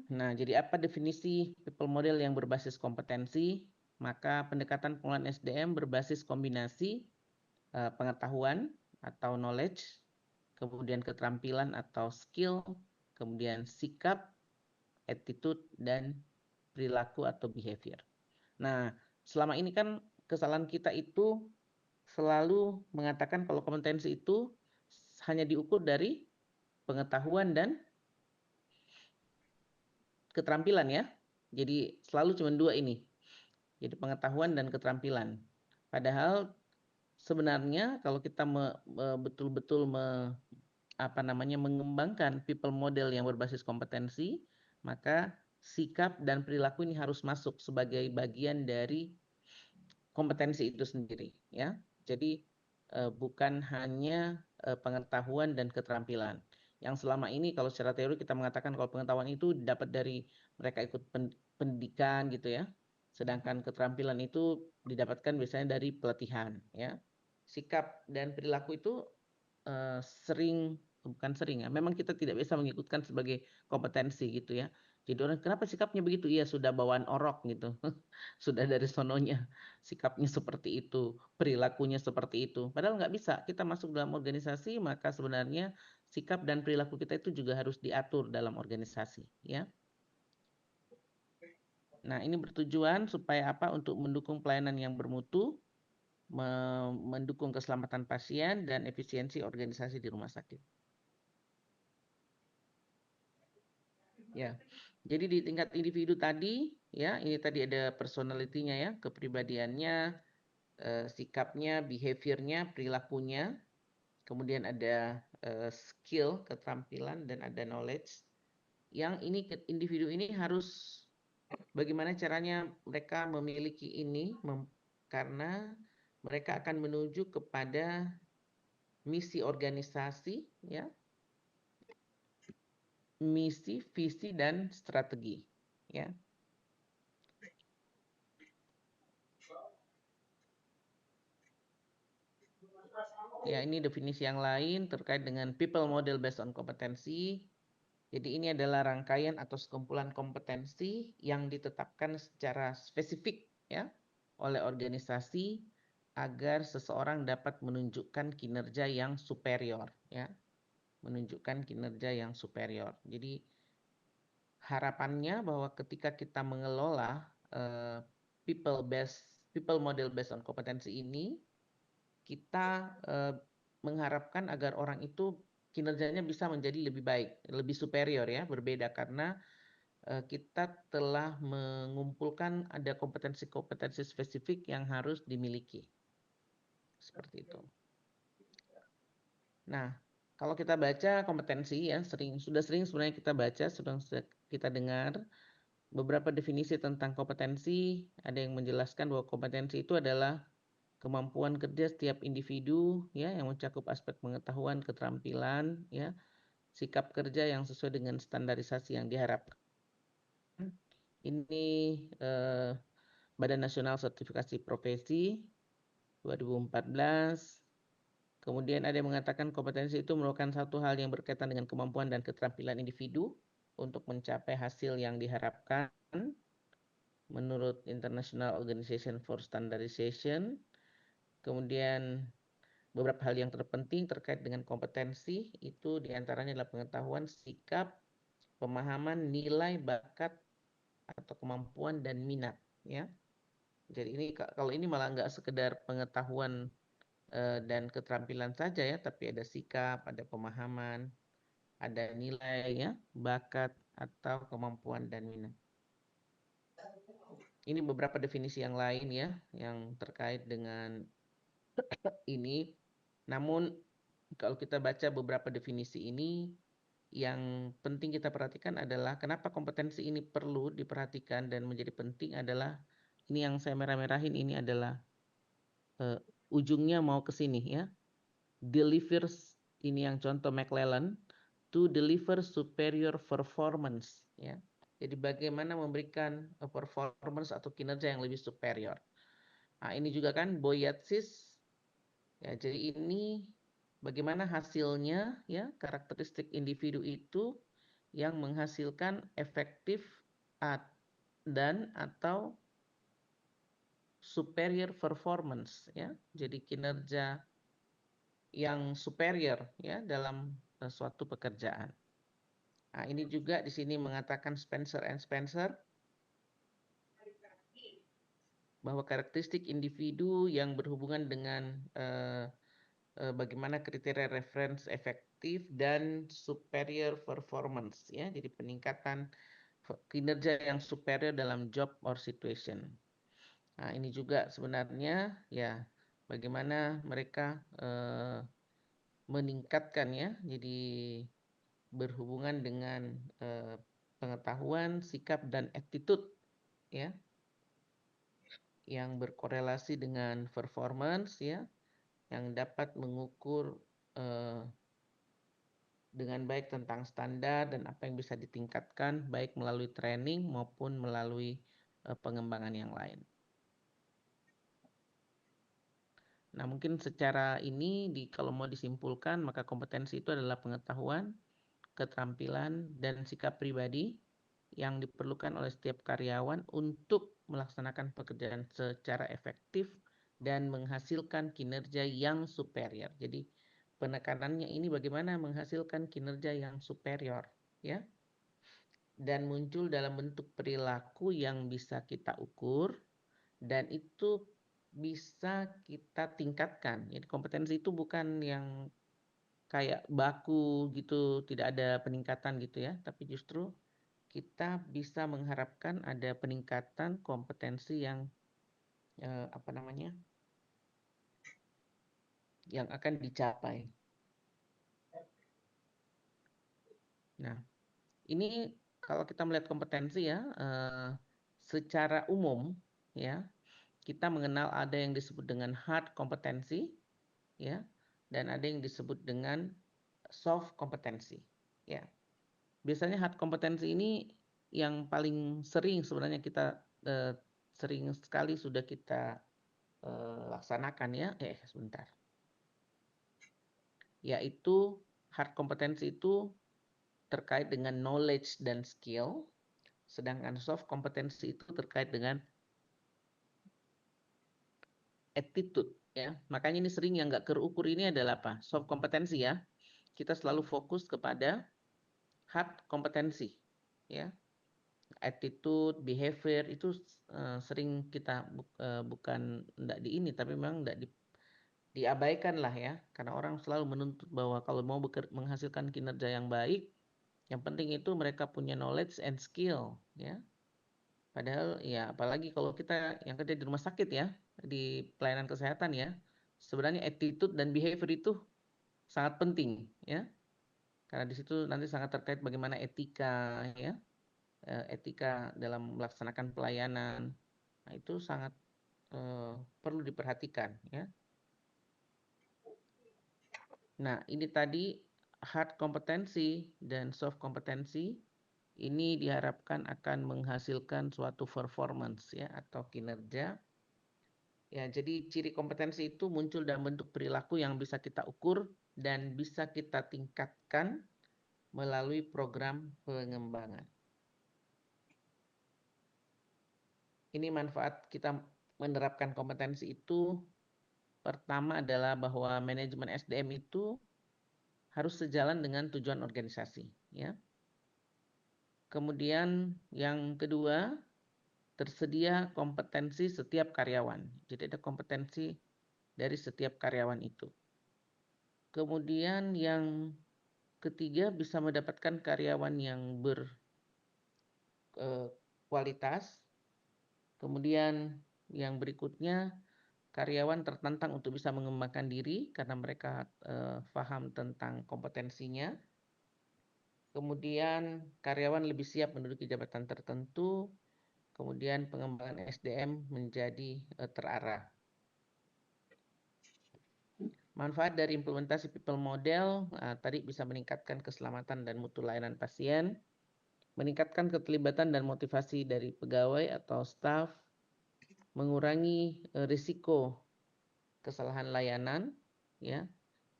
Nah, jadi apa definisi people model yang berbasis kompetensi? Maka pendekatan pengelolaan SDM berbasis kombinasi pengetahuan atau knowledge, kemudian keterampilan atau skill, kemudian sikap, attitude, dan perilaku atau behavior. Nah, selama ini kan kesalahan kita itu selalu mengatakan kalau kompetensi itu hanya diukur dari pengetahuan dan keterampilan, ya. Jadi selalu cuma dua ini. Jadi pengetahuan dan keterampilan. Padahal sebenarnya kalau kita betul-betul mengembangkan people model yang berbasis kompetensi, maka sikap dan perilaku ini harus masuk sebagai bagian dari kompetensi itu sendiri, ya. Jadi bukan hanya pengetahuan dan keterampilan. Yang selama ini kalau secara teori kita mengatakan kalau pengetahuan itu dapat dari mereka ikut pendidikan gitu, ya. Sedangkan keterampilan itu didapatkan biasanya dari pelatihan, ya. Sikap dan perilaku itu bukan sering, ya. Memang kita tidak bisa mengikutkan sebagai kompetensi gitu, ya. Jadi orang kenapa sikapnya begitu? Iya, sudah bawaan orok gitu. Sudah dari sononya sikapnya seperti itu, perilakunya seperti itu. Padahal nggak bisa. Kita masuk dalam organisasi, maka sebenarnya sikap dan perilaku kita itu juga harus diatur dalam organisasi, ya. Nah, ini bertujuan supaya apa? Untuk mendukung pelayanan yang bermutu, mendukung keselamatan pasien dan efisiensi organisasi di rumah sakit. Ya. Jadi di tingkat individu tadi, ya, ini tadi ada personality-nya, ya, kepribadiannya, sikapnya, behavior-nya, perilakunya, kemudian ada skill, keterampilan, dan ada knowledge. Yang ini individu ini harus bagaimana caranya mereka memiliki ini? Karena mereka akan menuju kepada misi organisasi, ya, misi, visi, dan strategi, ya. Ya, ini definisi yang lain terkait dengan people model based on kompetensi. Jadi ini adalah rangkaian atau sekumpulan kompetensi yang ditetapkan secara spesifik, ya, oleh organisasi agar seseorang dapat menunjukkan kinerja yang superior, ya, menunjukkan kinerja yang superior. Jadi harapannya bahwa ketika kita mengelola people model based on kompetensi ini, kita mengharapkan agar orang itu kinerjanya bisa menjadi lebih baik, lebih superior, ya, berbeda karena kita telah mengumpulkan ada kompetensi-kompetensi spesifik yang harus dimiliki. Seperti itu. Nah, kalau kita baca kompetensi, ya, sudah sering sebenarnya kita baca, sudah kita dengar beberapa definisi tentang kompetensi. Ada yang menjelaskan bahwa kompetensi itu adalah kemampuan kerja setiap individu, ya, yang mencakup aspek pengetahuan, keterampilan, ya, sikap kerja yang sesuai dengan standarisasi yang diharapkan. Ini Badan Nasional Sertifikasi Profesi 2014. Kemudian ada yang mengatakan kompetensi itu merupakan satu hal yang berkaitan dengan kemampuan dan keterampilan individu untuk mencapai hasil yang diharapkan menurut International Organization for Standardization. Kemudian beberapa hal yang terpenting terkait dengan kompetensi itu diantaranya adalah pengetahuan, sikap, pemahaman, nilai, bakat, atau kemampuan dan minat, ya. Jadi ini kalau ini malah nggak sekedar pengetahuan dan keterampilan saja, ya, tapi ada sikap, ada pemahaman, ada nilai, ya, bakat atau kemampuan dan minat. Ini beberapa definisi yang lain, ya, yang terkait dengan ini. Namun kalau kita baca beberapa definisi ini, yang penting kita perhatikan adalah kenapa kompetensi ini perlu diperhatikan dan menjadi penting adalah ini yang saya merah-merahin ini adalah ujungnya mau ke sini, ya. Delivers, ini yang contoh McClellan, to deliver superior performance, ya. Jadi bagaimana memberikan performance atau kinerja yang lebih superior. Nah, ini juga kan Boyatzis, ya. Jadi ini bagaimana hasilnya, ya, karakteristik individu itu yang menghasilkan efektif dan atau superior performance, ya. Jadi kinerja yang superior, ya, dalam suatu pekerjaan. Nah, ini juga di sini mengatakan Spencer and Spencer bahwa karakteristik individu yang berhubungan dengan bagaimana kriteria reference efektif dan superior performance, ya. Jadi peningkatan kinerja yang superior dalam job or situation. Nah, ini juga sebenarnya, ya, bagaimana mereka meningkatkan, ya. Jadi berhubungan dengan pengetahuan, sikap, dan attitude, ya, yang berkorelasi dengan performance, ya, yang dapat mengukur dengan baik tentang standar dan apa yang bisa ditingkatkan baik melalui training maupun melalui pengembangan yang lain. Nah, mungkin secara ini kalau mau disimpulkan, maka kompetensi itu adalah pengetahuan, keterampilan, dan sikap pribadi yang diperlukan oleh setiap karyawan untuk melaksanakan pekerjaan secara efektif dan menghasilkan kinerja yang superior. Jadi penekanannya ini bagaimana menghasilkan kinerja yang superior, ya, dan muncul dalam bentuk perilaku yang bisa kita ukur dan itu bisa kita tingkatkan. Jadi kompetensi itu bukan yang kayak baku gitu, tidak ada peningkatan gitu, ya, tapi justru kita bisa mengharapkan ada peningkatan kompetensi yang yang akan dicapai. Nah, ini kalau kita melihat kompetensi, ya, secara umum ya, kita mengenal ada yang disebut dengan hard kompetensi ya, dan ada yang disebut dengan soft kompetensi ya. Biasanya hard kompetensi ini yang paling sering sebenarnya kita sering sekali sudah kita laksanakan ya. Sebentar. Yaitu hard kompetensi itu terkait dengan knowledge dan skill, sedangkan soft kompetensi itu terkait dengan attitude ya. Makanya ini sering yang nggak terukur ini adalah apa? Soft kompetensi ya. Kita selalu fokus kepada hard kompetensi ya. Attitude, behavior itu sering kita bukan enggak di ini, tapi memang enggak diabaikan lah ya, karena orang selalu menuntut bahwa kalau mau menghasilkan kinerja yang baik, yang penting itu mereka punya knowledge and skill ya. Padahal ya apalagi kalau kita yang kerja di rumah sakit ya, di pelayanan kesehatan ya, sebenarnya attitude dan behavior itu sangat penting ya, karena di situ nanti sangat terkait bagaimana etika ya, etika dalam melaksanakan pelayanan. Nah, itu sangat perlu diperhatikan ya. Nah, ini tadi hard kompetensi dan soft kompetensi ini diharapkan akan menghasilkan suatu performance ya atau kinerja. Ya, jadi ciri kompetensi itu muncul dalam bentuk perilaku yang bisa kita ukur dan bisa kita tingkatkan melalui program pengembangan. Ini manfaat kita menerapkan kompetensi itu. Pertama adalah bahwa manajemen SDM itu harus sejalan dengan tujuan organisasi ya. Kemudian yang kedua, tersedia kompetensi setiap karyawan. Jadi ada kompetensi dari setiap karyawan itu. Kemudian yang ketiga, bisa mendapatkan karyawan yang berkualitas. Kemudian yang berikutnya, karyawan tertantang untuk bisa mengembangkan diri karena mereka paham tentang kompetensinya. Kemudian karyawan lebih siap menduduki jabatan tertentu. Kemudian pengembangan SDM menjadi terarah. Manfaat dari implementasi people model tadi bisa meningkatkan keselamatan dan mutu layanan pasien, meningkatkan keterlibatan dan motivasi dari pegawai atau staf, mengurangi risiko kesalahan layanan, ya.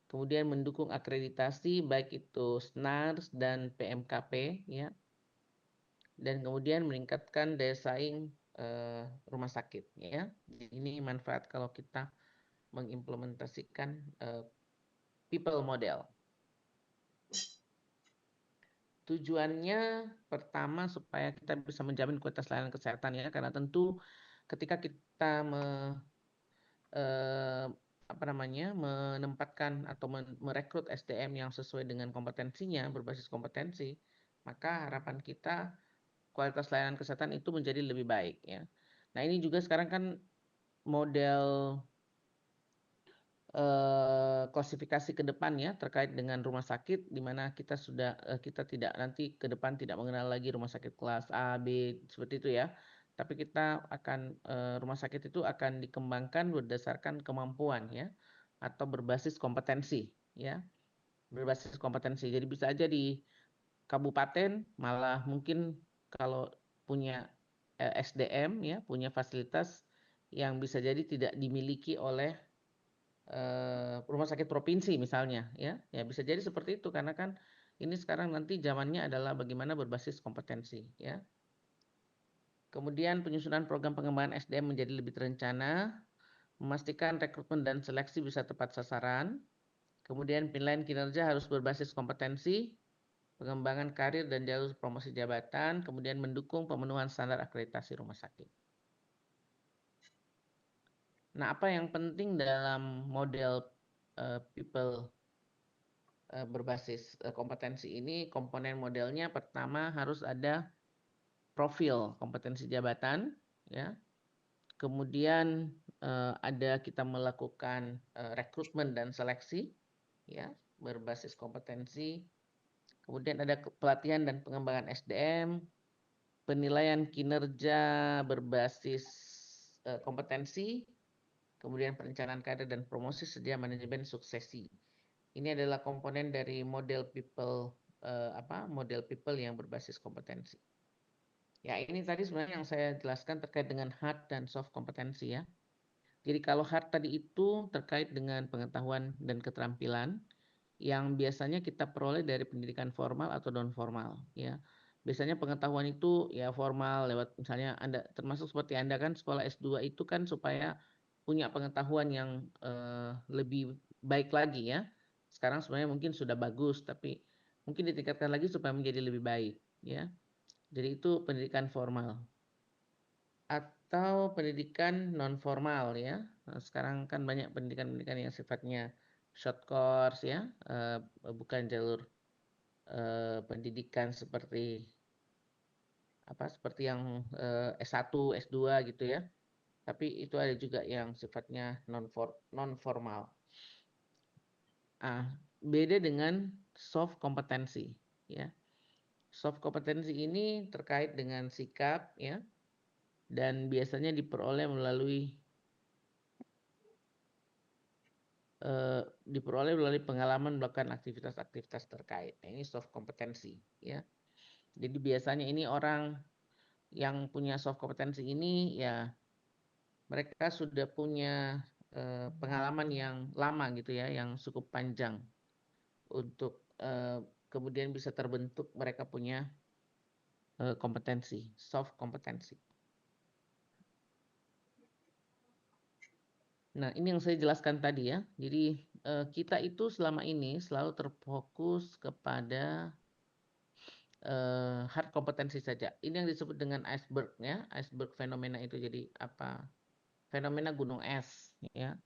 Kemudian mendukung akreditasi baik itu SNARS dan PMKP, ya. Dan kemudian meningkatkan daya saing rumah sakit, ya. Ini manfaat kalau kita mengimplementasikan people model. Tujuannya pertama supaya kita bisa menjamin kualitas layanan kesehatan ya, karena tentu ketika kita menempatkan atau merekrut SDM yang sesuai dengan kompetensinya, berbasis kompetensi, maka harapan kita kualitas layanan kesehatan itu menjadi lebih baik ya. Nah, ini juga sekarang kan model klasifikasi ke depan ya terkait dengan rumah sakit, di mana kita tidak nanti ke depan tidak mengenal lagi rumah sakit kelas A, B seperti itu ya. Tapi kita akan rumah sakit itu akan dikembangkan berdasarkan kemampuan ya atau berbasis kompetensi ya. Berbasis kompetensi. Jadi bisa aja di kabupaten malah mungkin kalau punya SDM ya, punya fasilitas yang bisa jadi tidak dimiliki oleh rumah sakit provinsi misalnya ya bisa jadi seperti itu karena kan ini sekarang nanti zamannya adalah bagaimana berbasis kompetensi ya. Kemudian penyusunan program pengembangan SDM menjadi lebih terencana, memastikan rekrutmen dan seleksi bisa tepat sasaran. Kemudian penilaian kinerja harus berbasis kompetensi, pengembangan karir dan jalur promosi jabatan, kemudian mendukung pemenuhan standar akreditasi rumah sakit. Nah, apa yang penting dalam model people berbasis kompetensi ini? Komponen modelnya pertama harus ada profil kompetensi jabatan, ya. Kemudian ada kita melakukan rekrutmen dan seleksi, ya, berbasis kompetensi. Kemudian ada pelatihan dan pengembangan SDM. penilaian kinerja berbasis kompetensi, kemudian perencanaan karir dan promosi serta manajemen suksesi. Ini adalah komponen dari model people yang berbasis kompetensi. Ya, ini tadi sebenarnya yang saya jelaskan terkait dengan hard dan soft kompetensi ya. Jadi kalau hard tadi itu terkait dengan pengetahuan dan keterampilan yang biasanya kita peroleh dari pendidikan formal atau non formal ya. Biasanya pengetahuan itu ya formal lewat misalnya Anda termasuk seperti Anda kan sekolah S2 itu kan supaya punya pengetahuan yang lebih baik lagi ya. Sekarang sebenarnya mungkin sudah bagus tapi mungkin ditingkatkan lagi supaya menjadi lebih baik ya. Jadi itu pendidikan formal atau pendidikan non formal ya. Nah, sekarang kan banyak pendidikan-pendidikan yang sifatnya short course ya, bukan jalur pendidikan seperti yang S1, S2 gitu ya. Tapi itu ada juga yang sifatnya non formal. Beda dengan soft kompetensi ya. Soft kompetensi ini terkait dengan sikap ya dan biasanya diperoleh melalui pengalaman melakukan aktivitas-aktivitas terkait. Ini soft kompetensi ya. Jadi biasanya ini orang yang punya soft kompetensi ini ya mereka sudah punya pengalaman yang lama gitu ya, yang cukup panjang untuk kemudian bisa terbentuk mereka punya kompetensi, soft kompetensi. Nah, ini yang saya jelaskan tadi ya. Jadi kita itu selama ini selalu terfokus kepada hard kompetensi saja. Ini yang disebut dengan iceberg ya, iceberg fenomena itu jadi apa? Fenomena gunung es ya.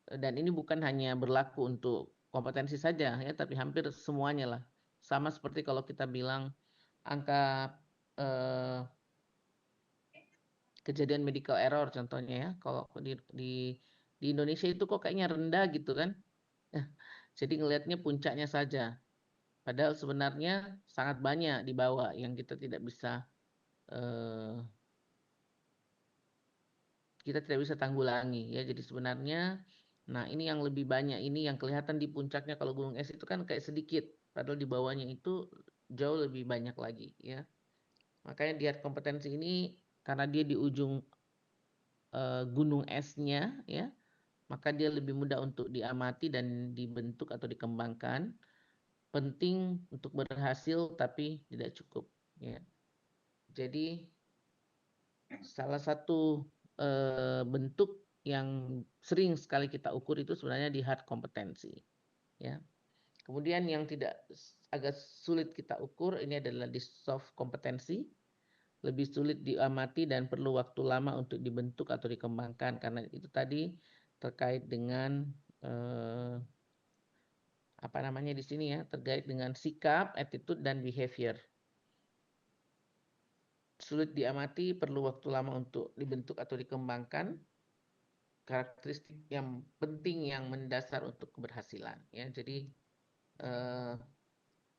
Dan ini bukan hanya berlaku untuk kompetensi saja ya, tapi hampir semuanya lah. Sama seperti kalau kita bilang angka kejadian medical error contohnya ya. Kalau di Indonesia itu kok kayaknya rendah gitu kan. Jadi ngelihatnya puncaknya saja. Padahal sebenarnya sangat banyak di bawah yang kita tidak bisa tanggulangi ya. Jadi sebenarnya nah ini yang lebih banyak, ini yang kelihatan di puncaknya kalau gunung es itu kan kayak sedikit, padahal di bawahnya itu jauh lebih banyak lagi ya. Makanya di hard kompetensi ini karena dia di ujung gunung esnya ya, maka dia lebih mudah untuk diamati dan dibentuk atau dikembangkan. Penting untuk berhasil tapi tidak cukup ya. Jadi salah satu bentuk yang sering sekali kita ukur itu sebenarnya di hard kompetensi ya. Kemudian yang agak sulit kita ukur ini adalah di soft kompetensi, lebih sulit diamati dan perlu waktu lama untuk dibentuk atau dikembangkan karena itu tadi terkait dengan di sini ya, terkait dengan sikap, attitude dan behavior. Sulit diamati, perlu waktu lama untuk dibentuk atau dikembangkan. Karakteristik yang penting yang mendasar untuk keberhasilan ya. Jadi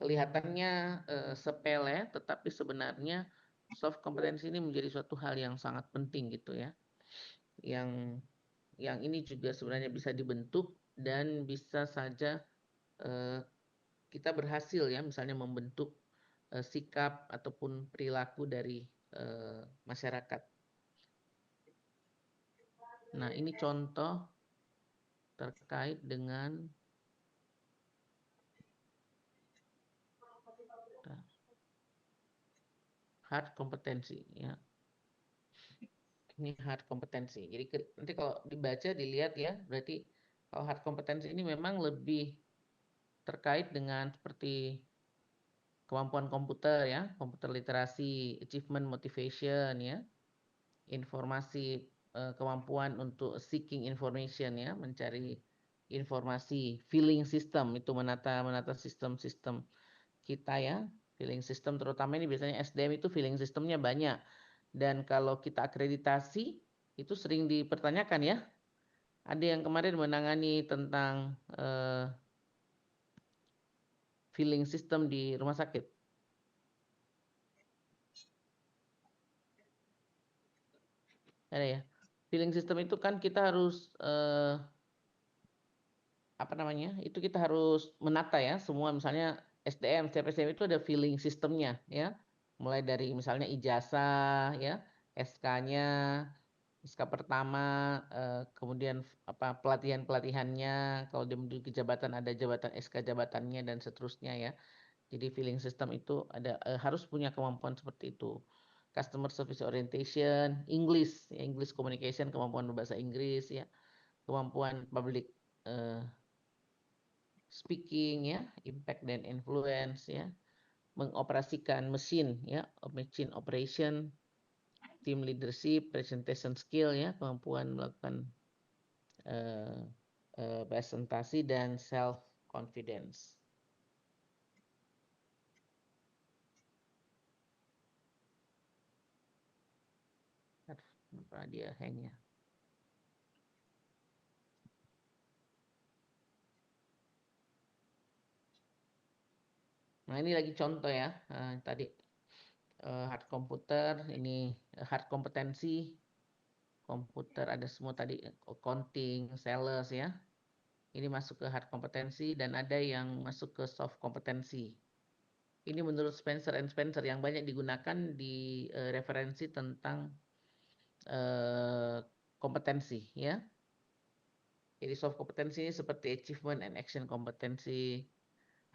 kelihatannya sepele tetapi sebenarnya soft kompetensi ini menjadi suatu hal yang sangat penting gitu ya. Yang ini juga sebenarnya bisa dibentuk dan bisa saja kita berhasil ya misalnya membentuk sikap ataupun perilaku dari masyarakat. Nah, ini contoh terkait dengan hard kompetensi ya. Ini hard kompetensi. Jadi nanti kalau dibaca dilihat ya, berarti kalau hard kompetensi ini memang lebih terkait dengan seperti kemampuan komputer ya, komputer literasi, achievement motivation ya, informasi, kemampuan untuk seeking information ya, mencari informasi, feeling system itu menata sistem-sistem kita ya, feeling system terutama ini biasanya SDM itu feeling systemnya banyak. Dan kalau kita akreditasi itu sering dipertanyakan ya. Ada yang kemarin menangani tentang feeling system di rumah sakit. Ada ya. Feeling system itu kan kita harus apa namanya? Itu kita harus menata ya semua, misalnya SDM, setiap SDM itu ada feeling systemnya ya. Mulai dari misalnya ijazah ya, SK-nya, SK pertama, kemudian apa pelatihan-pelatihannya, kalau dia menduduki jabatan ada jabatan SK jabatannya dan seterusnya ya. Jadi feeling system itu ada harus punya kemampuan seperti itu. Customer service orientation, English, ya, English communication, kemampuan berbahasa Inggris ya, kemampuan public speaking ya, impact dan influence ya, mengoperasikan mesin ya, machine operation, team leadership, presentation skill ya, kemampuan melakukan presentasi dan self confidence. Kenapa dia hang ya? Nah ini lagi contoh ya, tadi hard komputer, ini hard kompetensi, komputer ada semua tadi, accounting, sales ya. Ini masuk ke hard kompetensi dan ada yang masuk ke soft kompetensi. Ini menurut Spencer and Spencer yang banyak digunakan di referensi tentang kompetensi ya. Jadi soft kompetensi ini seperti achievement and action kompetensi,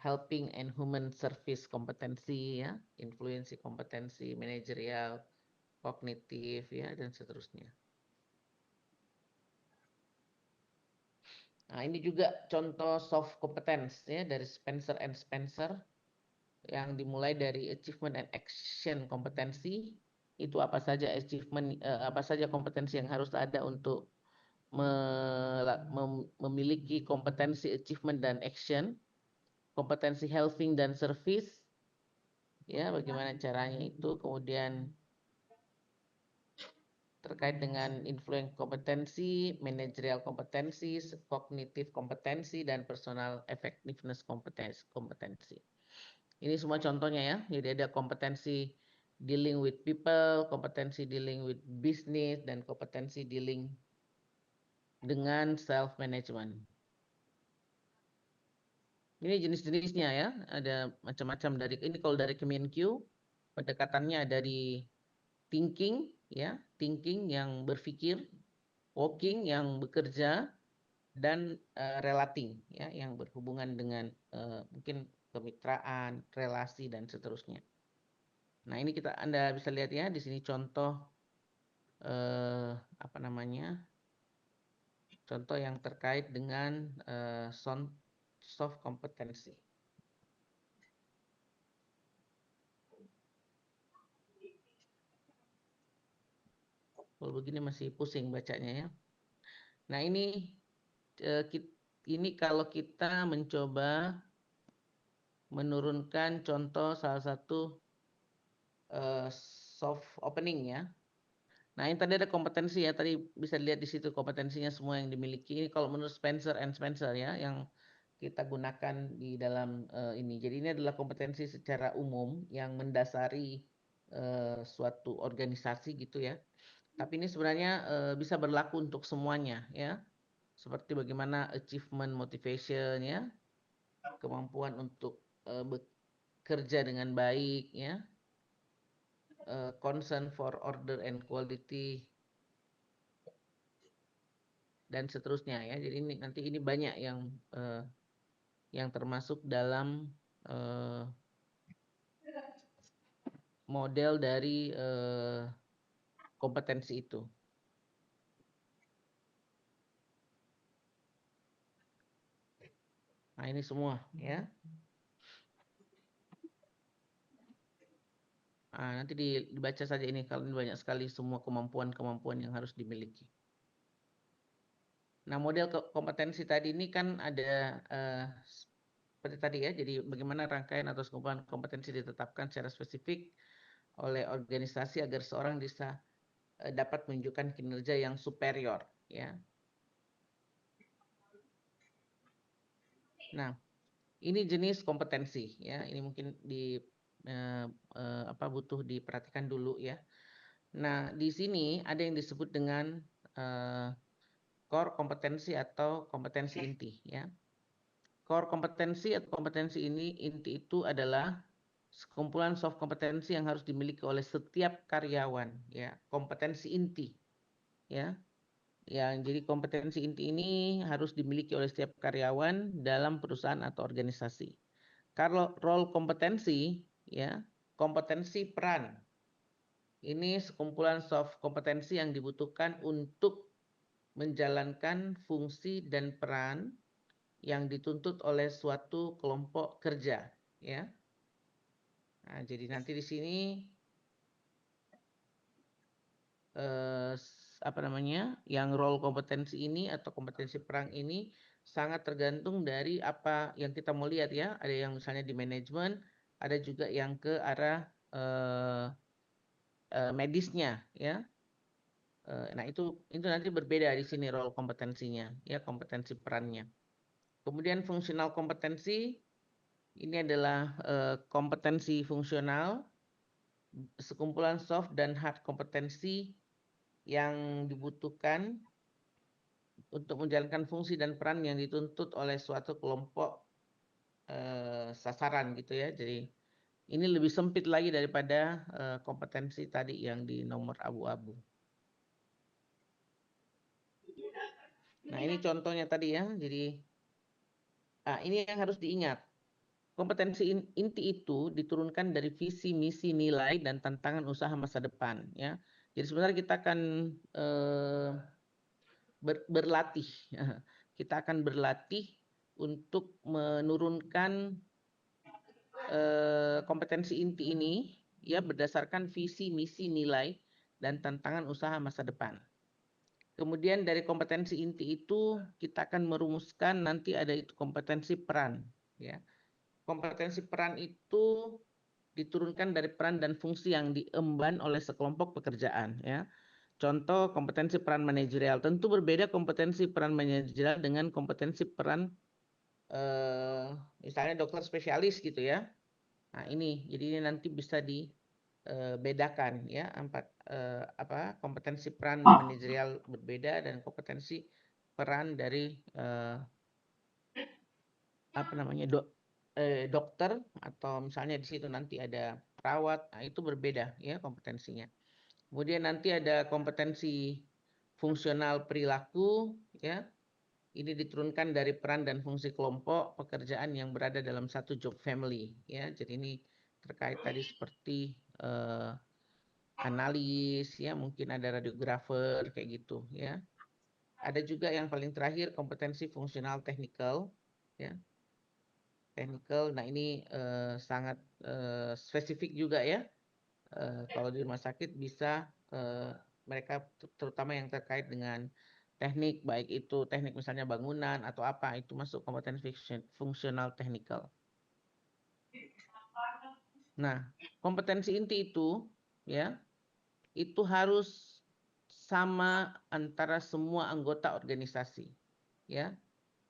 helping and human service kompetensi ya, influensi kompetensi, manajerial, kognitif ya dan seterusnya. Nah, ini juga contoh soft competence ya dari Spencer and Spencer yang dimulai dari achievement and action kompetensi. Itu apa saja achievement, apa saja kompetensi yang harus ada untuk memiliki kompetensi achievement dan action, kompetensi helping dan service, ya bagaimana caranya itu, kemudian terkait dengan influence kompetensi, managerial kompetensi, kognitif kompetensi, dan personal effectiveness kompetensi. Ini semua contohnya ya. Jadi ada kompetensi dealing with people, kompetensi dealing with business, dan kompetensi dealing dengan self management. Ini jenis-jenisnya ya. Ada macam-macam dari ini. Kalau dari Kemenq, pendekatannya dari thinking ya, thinking yang berpikir, working yang bekerja, dan relating ya yang berhubungan dengan mungkin kemitraan, relasi dan seterusnya. Nah, ini Anda bisa lihat ya di sini contoh apa namanya? Contoh yang terkait dengan soft kompetensi. Kalau begini masih pusing bacanya ya. Nah, ini kalau kita mencoba menurunkan contoh salah satu soft opening ya. Nah, ini tadi ada kompetensi ya, tadi bisa dilihat di situ kompetensinya semua yang dimiliki. Ini kalau menurut Spencer and Spencer ya, yang kita gunakan di dalam ini. Jadi ini adalah kompetensi secara umum yang mendasari suatu organisasi gitu ya. Tapi ini sebenarnya bisa berlaku untuk semuanya ya. Seperti bagaimana achievement motivation ya, kemampuan untuk bekerja dengan baik ya, concern for order and quality dan seterusnya ya. Jadi nanti ini banyak yang termasuk dalam model dari kompetensi itu. Nah, ini semua ya. Nah, nanti dibaca saja ini, kalau ini banyak sekali semua kemampuan-kemampuan yang harus dimiliki. Nah, model kompetensi tadi ini kan ada seperti tadi ya, jadi bagaimana rangkaian atau kumpulan kompetensi ditetapkan secara spesifik oleh organisasi agar seorang bisa dapat menunjukkan kinerja yang superior ya. Nah, ini jenis kompetensi ya. Ini mungkin butuh diperhatikan dulu ya. Nah, di sini ada yang disebut dengan core kompetensi atau kompetensi inti, ya. Core kompetensi atau kompetensi inti itu adalah sekumpulan soft kompetensi yang harus dimiliki oleh setiap karyawan, ya. Kompetensi inti, ya. Jadi kompetensi inti ini harus dimiliki oleh setiap karyawan dalam perusahaan atau organisasi. Kalau role kompetensi, ya, kompetensi peran. Ini sekumpulan soft kompetensi yang dibutuhkan untuk menjalankan fungsi dan peran yang dituntut oleh suatu kelompok kerja, ya. Nah, jadi nanti di sini yang role kompetensi ini atau kompetensi peran ini sangat tergantung dari apa yang kita mau lihat, ya. Ada yang misalnya di manajemen, ada juga yang ke arah medisnya, ya. Nah, itu nanti berbeda di sini role kompetensinya, ya, kompetensi perannya. Kemudian fungsional kompetensi ini adalah kompetensi fungsional, sekumpulan soft dan hard kompetensi yang dibutuhkan untuk menjalankan fungsi dan peran yang dituntut oleh suatu kelompok sasaran, gitu ya. Jadi ini lebih sempit lagi daripada kompetensi tadi yang di nomor abu-abu. Nah, ini contohnya tadi, ya. Jadi ini yang harus diingat. Kompetensi inti itu diturunkan dari visi, misi, nilai, dan tantangan usaha masa depan, ya. Jadi sebenarnya kita akan berlatih. Kita akan berlatih untuk menurunkan kompetensi inti ini, ya, berdasarkan visi, misi, nilai, dan tantangan usaha masa depan. Kemudian dari kompetensi inti itu kita akan merumuskan nanti ada itu kompetensi peran, ya. Kompetensi peran itu diturunkan dari peran dan fungsi yang diemban oleh sekelompok pekerjaan, ya. Contoh kompetensi peran manajerial, tentu berbeda kompetensi peran manajerial dengan kompetensi peran misalnya dokter spesialis, gitu ya. Nah, ini jadi ini nanti bisa dibedakan, ya, kompetensi peran manajerial berbeda dan kompetensi peran dari dokter, atau misalnya di situ nanti ada perawat. Nah, itu berbeda, ya, kompetensinya. Kemudian nanti ada kompetensi fungsional perilaku, ya. Ini diturunkan dari peran dan fungsi kelompok pekerjaan yang berada dalam satu job family, ya. Jadi ini terkait tadi seperti analis, ya, mungkin ada radiografer kayak gitu, ya. Ada juga yang paling terakhir kompetensi fungsional teknikal, ya. Technical. Nah, ini sangat spesifik juga, ya. Kalau di rumah sakit bisa mereka terutama yang terkait dengan teknik, baik itu teknik misalnya bangunan atau apa, itu masuk kompetensi fungsional technical. Nah, kompetensi inti itu, ya, itu harus sama antara semua anggota organisasi, ya.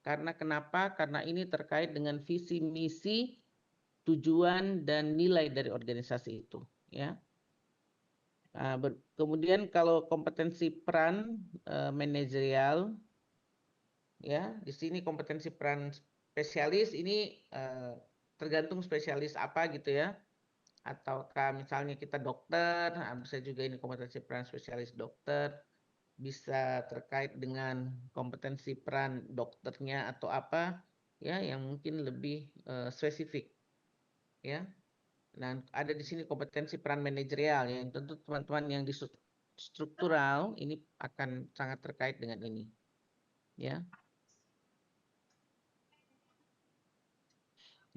Karena kenapa? Karena ini terkait dengan visi misi, tujuan dan nilai dari organisasi itu, ya. Kemudian kalau kompetensi peran manajerial, ya, di sini kompetensi peran spesialis ini tergantung spesialis apa, gitu ya. Ataukah misalnya kita dokter, bisa juga ini kompetensi peran spesialis dokter, bisa terkait dengan kompetensi peran dokternya atau apa, ya, yang mungkin lebih spesifik, ya. Nah, ada di sini kompetensi peran manajerial, yang tentu teman-teman yang di struktural ini akan sangat terkait dengan ini, ya.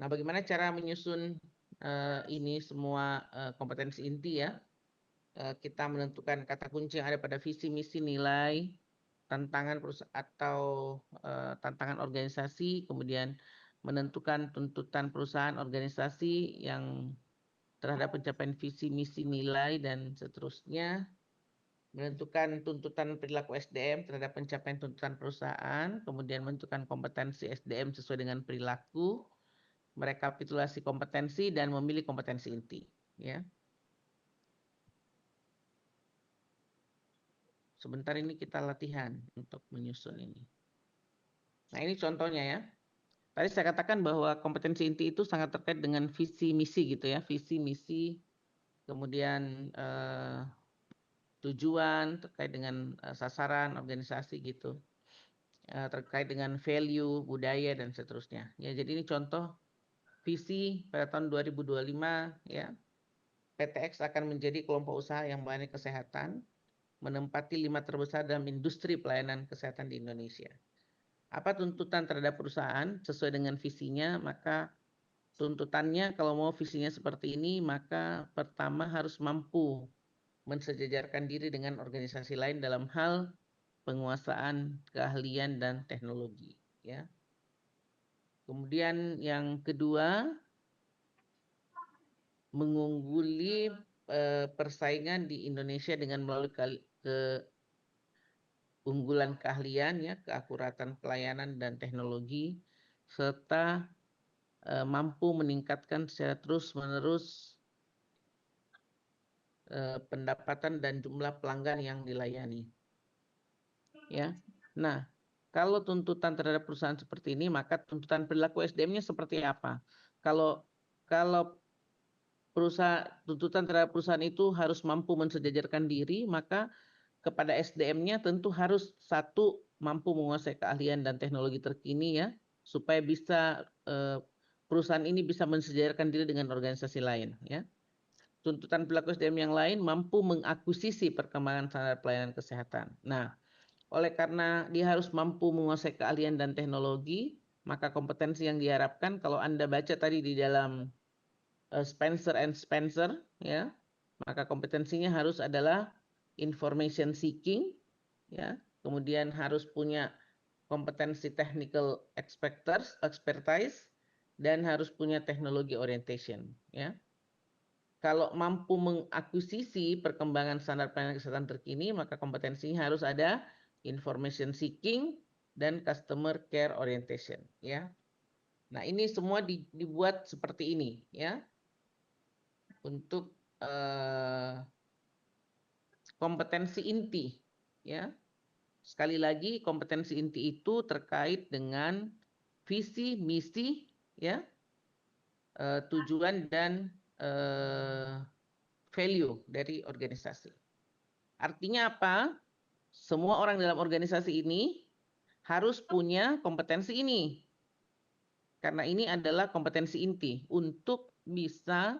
Nah, bagaimana cara menyusun ini semua kompetensi inti, ya? Kita menentukan kata kunci yang ada pada visi, misi, nilai, tantangan atau tantangan organisasi, kemudian menentukan tuntutan perusahaan organisasi yang terhadap pencapaian visi, misi, nilai, dan seterusnya. Menentukan tuntutan perilaku SDM terhadap pencapaian tuntutan perusahaan, kemudian menentukan kompetensi SDM sesuai dengan perilaku, merekapitulasi kompetensi, dan memilih kompetensi inti, ya. sebentar ini kita latihan untuk menyusun ini. Nah, ini contohnya ya. Tadi saya katakan bahwa kompetensi inti itu sangat terkait dengan visi misi gitu ya, visi misi, kemudian tujuan terkait dengan sasaran organisasi gitu, terkait dengan value, budaya dan seterusnya. Ya, jadi ini contoh visi pada tahun 2025 ya. PTX akan menjadi kelompok usaha yang melayani kesehatan, menempati 5 terbesar dalam industri pelayanan kesehatan di Indonesia. Apa tuntutan terhadap perusahaan sesuai dengan visinya? Maka tuntutannya kalau mau visinya seperti ini, maka pertama harus mampu mensejajarkan diri dengan organisasi lain dalam hal penguasaan, keahlian dan teknologi, ya. Kemudian yang kedua, mengungguli persaingan di Indonesia dengan melalui keunggulan keahlian ya, keakuratan pelayanan dan teknologi, serta mampu meningkatkan secara terus-menerus pendapatan dan jumlah pelanggan yang dilayani. Ya. Nah, kalau tuntutan terhadap perusahaan seperti ini, maka tuntutan perilaku SDM-nya seperti apa? Kalau tuntutan terhadap perusahaan itu harus mampu mensejajarkan diri, maka kepada SDM-nya tentu harus satu mampu menguasai keahlian dan teknologi terkini ya, supaya bisa perusahaan ini bisa mensejajarkan diri dengan organisasi lain ya. Tuntutan perilaku SDM yang lain mampu mengakuisisi perkembangan standar pelayanan kesehatan. Nah, oleh karena dia harus mampu menguasai keahlian dan teknologi, maka kompetensi yang diharapkan kalau Anda baca tadi di dalam Spencer and Spencer ya, maka kompetensinya harus adalah information seeking ya, kemudian harus punya kompetensi technical expertise dan harus punya teknologi orientation ya. Kalau mampu mengakuisisi perkembangan standar pelayanan kesehatan terkini, maka kompetensinya harus ada information seeking dan customer care orientation ya. Nah, ini semua dibuat seperti ini ya. Untuk kompetensi inti ya. Sekali lagi kompetensi inti itu terkait dengan visi, misi ya, tujuan dan value dari organisasi. Artinya apa? Semua orang dalam organisasi ini harus punya kompetensi ini. Karena ini adalah kompetensi inti untuk bisa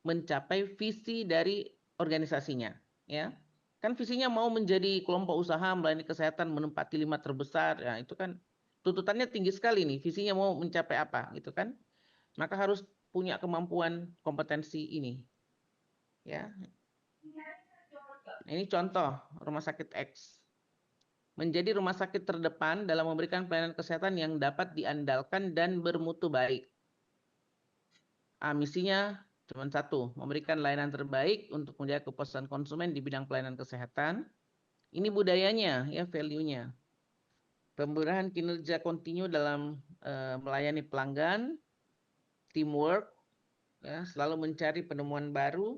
mencapai visi dari organisasinya, ya. Kan visinya mau menjadi kelompok usaha melayani kesehatan menempati 5 terbesar, ya itu kan tuntutannya tinggi sekali nih. Visinya mau mencapai apa, gitu kan? Maka harus punya kemampuan kompetensi ini, ya. Nah, ini contoh rumah sakit X. Menjadi rumah sakit terdepan dalam memberikan pelayanan kesehatan yang dapat diandalkan dan bermutu baik. Misinya cuma satu, memberikan layanan terbaik untuk menjaga kepuasan konsumen di bidang pelayanan kesehatan. Ini budayanya, ya value-nya. Pemberian kinerja kontinu dalam melayani pelanggan, teamwork, ya, selalu mencari penemuan baru,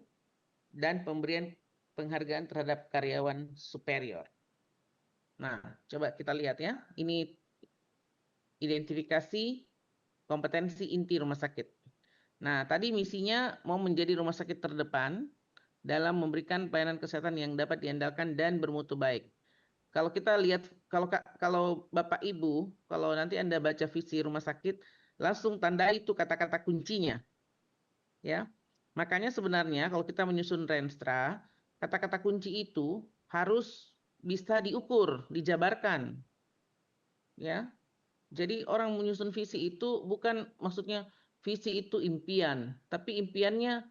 dan pemberian penghargaan terhadap karyawan superior. Nah, coba kita lihat ya. Ini identifikasi kompetensi inti rumah sakit. Nah, tadi misinya mau menjadi rumah sakit terdepan dalam memberikan pelayanan kesehatan yang dapat diandalkan dan bermutu baik. Kalau kita lihat, kalau Bapak Ibu, kalau nanti Anda baca visi rumah sakit, langsung tandai itu kata-kata kuncinya. Ya. Makanya sebenarnya kalau kita menyusun Renstra, kata-kata kunci itu harus bisa diukur, dijabarkan. Ya. Jadi orang menyusun visi itu bukan maksudnya visi itu impian, tapi impiannya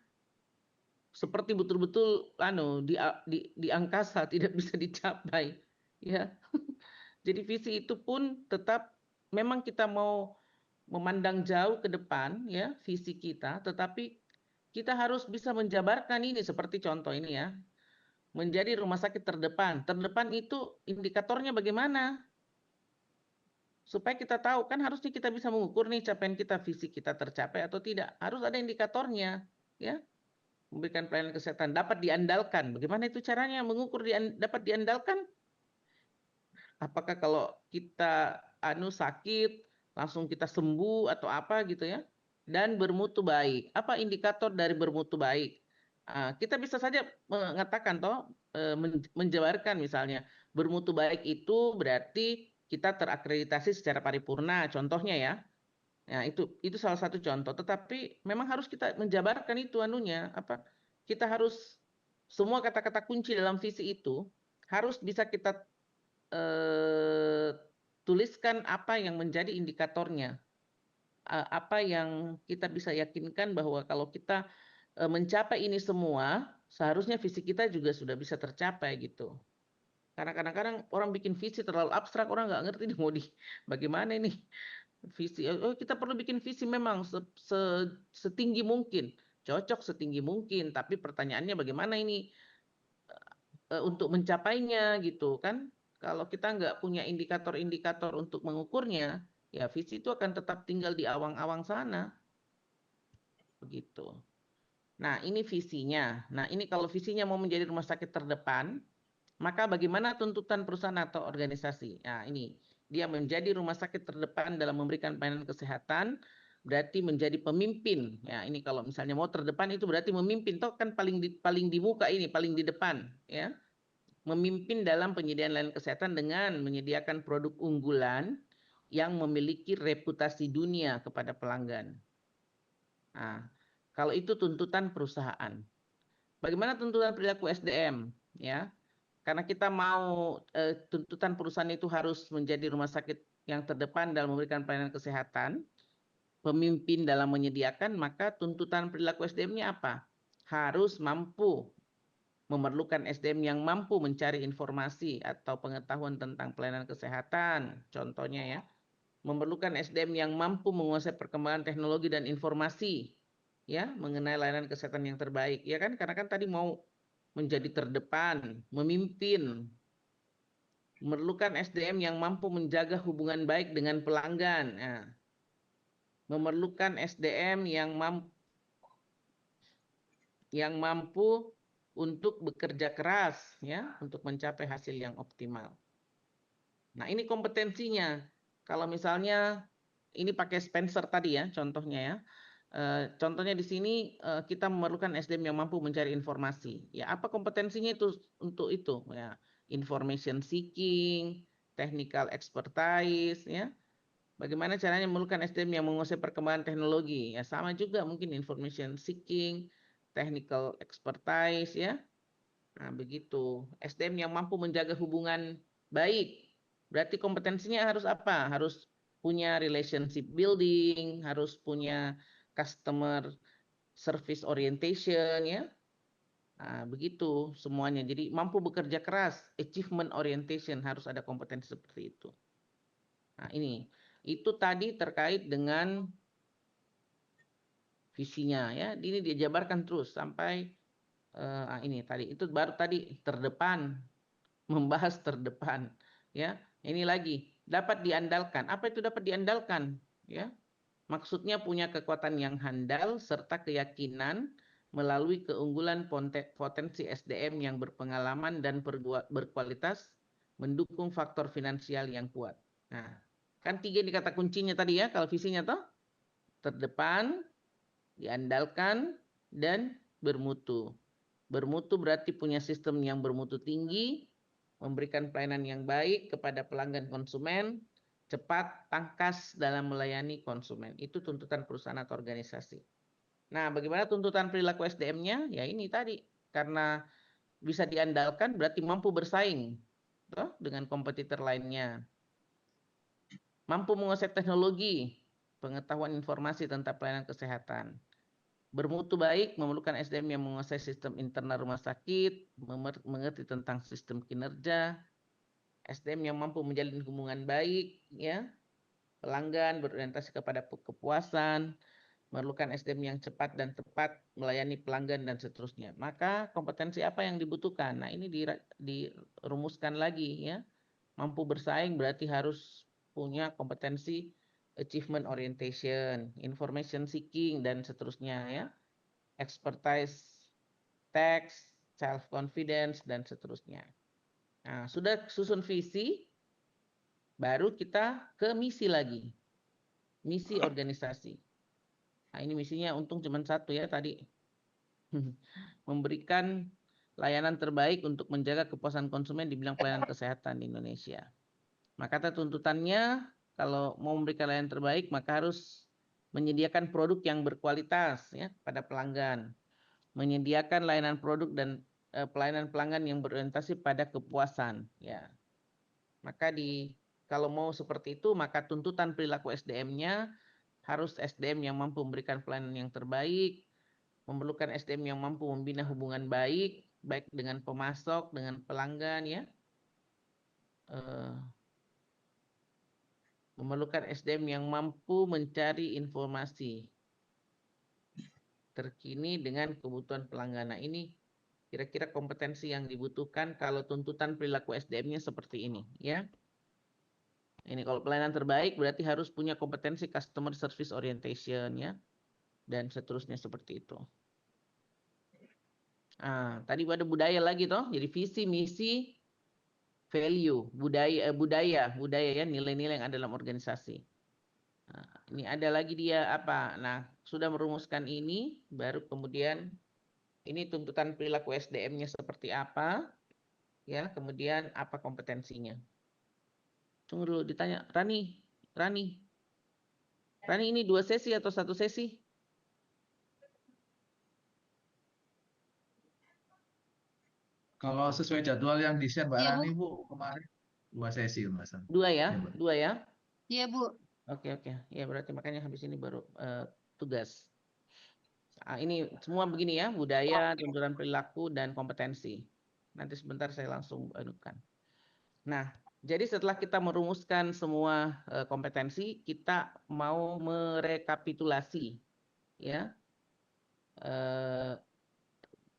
seperti betul-betul di angkasa tidak bisa dicapai, ya. Jadi visi itu pun tetap memang kita mau memandang jauh ke depan ya, visi kita, tetapi kita harus bisa menjabarkan ini seperti contoh ini ya. Menjadi rumah sakit terdepan. Terdepan itu indikatornya bagaimana? Supaya kita tahu kan harusnya kita bisa mengukur nih capaian kita, visi kita tercapai atau tidak. Harus ada indikatornya, ya. Memberikan pelayanan kesehatan dapat diandalkan. Bagaimana itu caranya mengukur dapat diandalkan? Apakah kalau kita sakit langsung kita sembuh atau apa gitu ya? Dan bermutu baik. Apa indikator dari bermutu baik? Kita bisa saja mengatakan menjabarkan misalnya bermutu baik itu berarti kita terakreditasi secara paripurna, contohnya ya. Nah, itu salah satu contoh. Tetapi memang harus kita menjabarkan itu kita harus semua kata-kata kunci dalam visi itu harus bisa kita tuliskan apa yang menjadi indikatornya. Apa yang kita bisa yakinkan bahwa kalau kita mencapai ini semua, seharusnya visi kita juga sudah bisa tercapai gitu. Karena kadang-kadang orang bikin visi terlalu abstrak, orang nggak ngerti nih bagaimana ini visi. Kita perlu bikin visi memang setinggi mungkin, cocok setinggi mungkin. Tapi pertanyaannya bagaimana ini untuk mencapainya gitu kan? Kalau kita nggak punya indikator-indikator untuk mengukurnya, ya visi itu akan tetap tinggal di awang-awang sana, begitu. Nah, ini visinya. Nah, ini kalau visinya mau menjadi rumah sakit terdepan, maka bagaimana tuntutan perusahaan atau organisasi? Nah, ini dia menjadi rumah sakit terdepan dalam memberikan pelayanan kesehatan, berarti menjadi pemimpin. Ya, ini kalau misalnya mau terdepan itu berarti memimpin. Toh kan paling di muka ini, paling di depan, ya. Memimpin dalam penyediaan layanan kesehatan dengan menyediakan produk unggulan yang memiliki reputasi dunia kepada pelanggan. Nah, kalau itu tuntutan perusahaan. Bagaimana tuntutan perilaku SDM? Ya, karena kita mau tuntutan perusahaan itu harus menjadi rumah sakit yang terdepan dalam memberikan pelayanan kesehatan, pemimpin dalam menyediakan, maka tuntutan perilaku SDM-nya apa? Harus mampu memerlukan SDM yang mampu mencari informasi atau pengetahuan tentang pelayanan kesehatan, contohnya ya. Memerlukan SDM yang mampu menguasai perkembangan teknologi dan informasi, ya, mengenai layanan kesehatan yang terbaik, ya kan? Karena kan tadi mau menjadi terdepan, memimpin, memerlukan SDM yang mampu menjaga hubungan baik dengan pelanggan, nah, memerlukan SDM yang mampu untuk bekerja keras ya untuk mencapai hasil yang optimal. Nah, ini kompetensinya. Kalau misalnya ini pakai Spencer tadi ya, contohnya ya. Contohnya di sini kita memerlukan SDM yang mampu mencari informasi. Ya, apa kompetensinya itu untuk itu? Ya, information seeking, technical expertise ya. Bagaimana caranya memerlukan SDM yang menguasai perkembangan teknologi? Ya, sama juga mungkin information seeking, technical expertise ya. Nah, begitu. SDM yang mampu menjaga hubungan baik. Berarti kompetensinya harus apa? Harus punya relationship building, harus punya customer service orientation ya. Nah, begitu semuanya. Jadi mampu bekerja keras, achievement orientation harus ada kompetensi seperti itu. Nah, ini itu tadi terkait dengan visinya ya. Ini dijabarkan terus sampai ini tadi itu baru tadi terdepan, membahas terdepan ya. Ini lagi dapat diandalkan. Apa itu dapat diandalkan ya? Maksudnya punya kekuatan yang handal serta keyakinan melalui keunggulan potensi SDM yang berpengalaman dan berkualitas mendukung faktor finansial yang kuat. Nah, kan 3 ini kata kuncinya tadi ya kalau visinya toh terdepan, diandalkan dan bermutu. Bermutu berarti punya sistem yang bermutu tinggi, memberikan pelayanan yang baik kepada pelanggan konsumen, cepat, tangkas dalam melayani konsumen. Itu tuntutan perusahaan atau organisasi. Nah, bagaimana tuntutan perilaku SDM-nya? Ya ini tadi, karena bisa diandalkan berarti mampu bersaing dengan kompetitor lainnya. Mampu menguasai teknologi, pengetahuan informasi tentang pelayanan kesehatan. Bermutu baik memerlukan SDM yang menguasai sistem internal rumah sakit, mengerti tentang sistem kinerja, SDM yang mampu menjalin hubungan baik, ya, pelanggan berorientasi kepada kepuasan, memerlukan SDM yang cepat dan tepat melayani pelanggan dan seterusnya. Maka kompetensi apa yang dibutuhkan? Nah, ini dirumuskan lagi ya. Mampu bersaing berarti harus punya kompetensi achievement orientation, information seeking dan seterusnya ya. Expertise, text, self confidence dan seterusnya. Nah, sudah susun visi, Baru kita ke misi lagi. Misi organisasi. Nah, ini misinya untung cuma satu ya tadi. Memberikan layanan terbaik untuk menjaga kepuasan konsumen di bidang pelayanan kesehatan di Indonesia. Maka kata tuntutannya, kalau mau memberikan layanan terbaik, maka harus menyediakan produk yang berkualitas ya pada pelanggan. Menyediakan layanan produk dan pelayanan pelanggan yang berorientasi pada kepuasan. Ya, maka kalau mau seperti itu, maka tuntutan perilaku SDM-nya harus SDM yang mampu memberikan pelayanan yang terbaik, memerlukan SDM yang mampu membina hubungan baik dengan pemasok, dengan pelanggan ya. Memerlukan SDM yang mampu mencari informasi terkini dengan kebutuhan pelanggan. Nah, ini kira-kira kompetensi yang dibutuhkan kalau tuntutan perilaku SDM-nya seperti ini ya. Ini kalau pelayanan terbaik berarti harus punya kompetensi customer service orientation ya. Dan seterusnya seperti itu. Nah, tadi ada budaya lagi toh. Jadi visi, misi, value, budaya ya, nilai-nilai yang ada dalam organisasi. Nah, ini ada lagi dia apa? Nah, sudah merumuskan ini, baru kemudian ini tuntutan perilaku SDM-nya seperti apa, ya, kemudian apa kompetensinya. Tunggu dulu ditanya, Rani, ini 2 sesi atau 1 sesi? Kalau sesuai jadwal yang di-share Mbak Rani, Bu, kemarin 2 sesi, Mas. 2 ya? 2 ya? Iya, Bu. Oke. Ya berarti makanya habis ini baru tugas. Nah, ini semua begini ya, budaya, tuntutan perilaku, dan kompetensi. Nanti sebentar saya langsung anukan. Nah, jadi setelah kita merumuskan semua kompetensi, kita mau merekapitulasi ya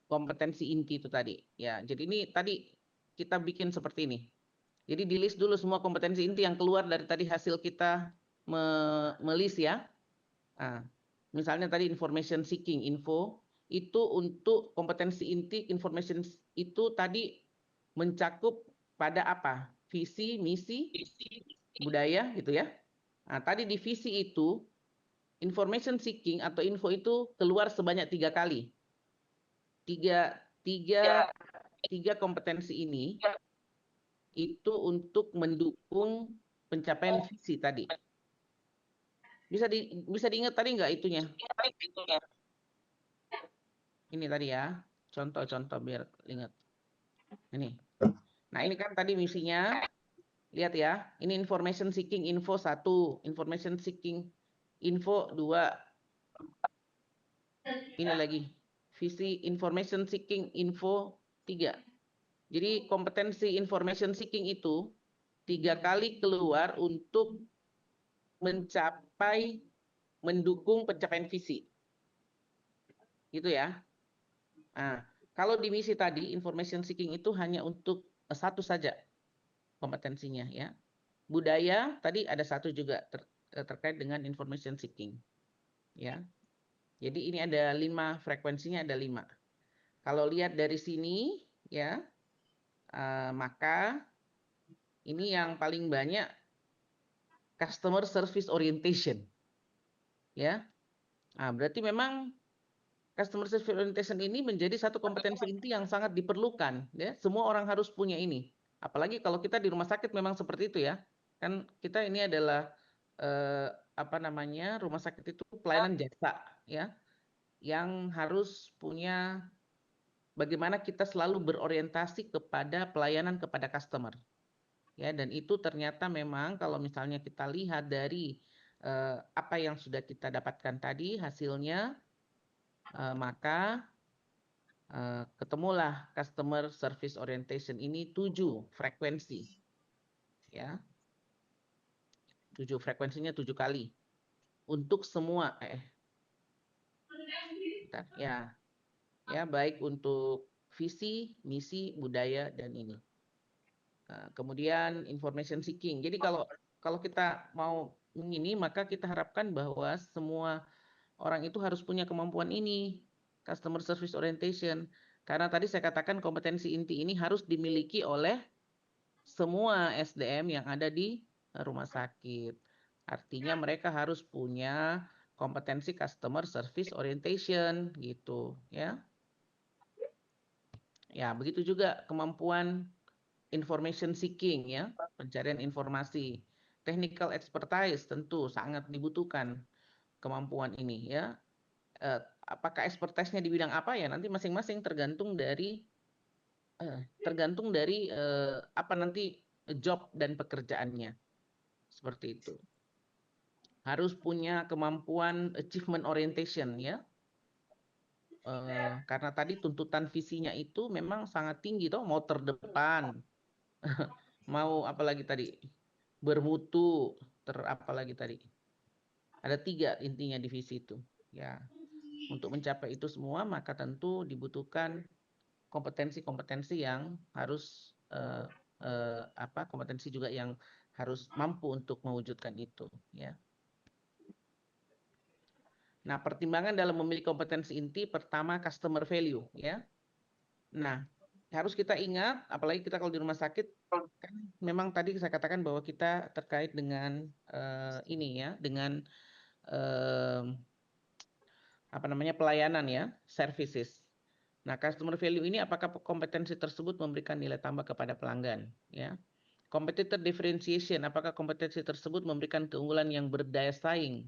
kompetensi inti itu tadi. Ya, jadi ini tadi kita bikin seperti ini. Jadi di list dulu semua kompetensi inti yang keluar dari tadi hasil kita melist ya. Nah, misalnya tadi information seeking, info, itu untuk kompetensi inti information itu tadi mencakup pada apa? Visi, misi, budaya gitu ya. Nah, tadi di visi itu, information seeking atau info itu keluar sebanyak 3 kali. Tiga kompetensi ini itu untuk mendukung pencapaian visi tadi. Bisa diingat tadi nggak itunya? Ini tadi ya, contoh biar ingat. Ini. Nah, ini kan tadi misinya. Lihat ya, ini information seeking info 1, information seeking info 2. Ini lagi, visi information seeking info 3. Jadi kompetensi information seeking itu 3 kali keluar untuk mendukung pencapaian visi. Gitu ya. Nah, kalau di misi tadi information seeking itu hanya untuk satu saja kompetensinya ya. Budaya tadi ada satu juga terkait dengan information seeking. Ya. Jadi ini ada 5, frekuensinya ada 5. Kalau lihat dari sini ya, maka ini yang paling banyak customer service orientation. Ya. Nah, berarti memang customer service orientation ini menjadi satu kompetensi inti yang sangat diperlukan ya. Semua orang harus punya ini. Apalagi kalau kita di rumah sakit memang seperti itu ya. Kan kita ini adalah rumah sakit itu pelayanan jasa ya. Yang harus punya bagaimana kita selalu berorientasi kepada pelayanan kepada customer. Ya, dan itu ternyata memang kalau misalnya kita lihat dari apa yang sudah kita dapatkan tadi hasilnya, maka ketemulah customer service orientation ini 7 frekuensi. Ya. 7 frekuensinya 7 kali. Untuk semua ya baik untuk visi, misi, budaya dan ini. Kemudian information seeking. Jadi kalau kita mau ini maka kita harapkan bahwa semua orang itu harus punya kemampuan ini, customer service orientation. Karena tadi saya katakan kompetensi inti ini harus dimiliki oleh semua SDM yang ada di rumah sakit. Artinya mereka harus punya kompetensi customer service orientation gitu ya. Ya, begitu juga kemampuan information seeking ya, pencarian informasi. Technical expertise tentu sangat dibutuhkan kemampuan ini ya. Apakah expertise-nya di bidang apa ya? Nanti masing-masing tergantung dari apa nanti job dan pekerjaannya. Seperti itu. Harus punya kemampuan achievement orientation ya. Karena tadi tuntutan visinya itu memang sangat tinggi toh, mau terdepan, mau apalagi tadi, bermutu, apalagi tadi. Ada 3 intinya di visi itu. Ya, untuk mencapai itu semua maka tentu dibutuhkan kompetensi-kompetensi yang harus kompetensi juga yang harus mampu untuk mewujudkan itu ya. Nah, pertimbangan dalam memilih kompetensi inti pertama customer value ya. Nah, harus kita ingat apalagi kita kalau di rumah sakit kan memang tadi saya katakan bahwa kita terkait dengan ini ya, dengan pelayanan ya, services. Nah, customer value ini apakah kompetensi tersebut memberikan nilai tambah kepada pelanggan ya. Competitor differentiation, apakah kompetensi tersebut memberikan keunggulan yang berdaya saing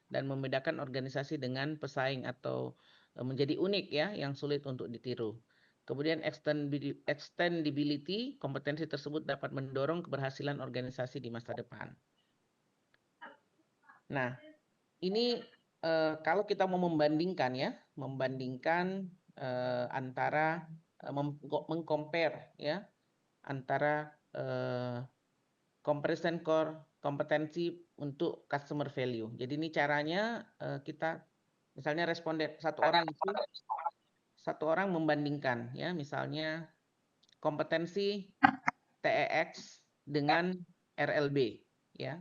dan membedakan organisasi dengan pesaing atau menjadi unik ya, yang sulit untuk ditiru. Kemudian extendability, kompetensi tersebut dapat mendorong keberhasilan organisasi di masa depan. Nah, ini kalau kita mau membandingkan ya, antara mengcompare ya, antara comparison core kompetensi untuk customer value. Jadi ini caranya kita misalnya responden satu orang membandingkan ya, misalnya kompetensi TEX dengan RLB ya.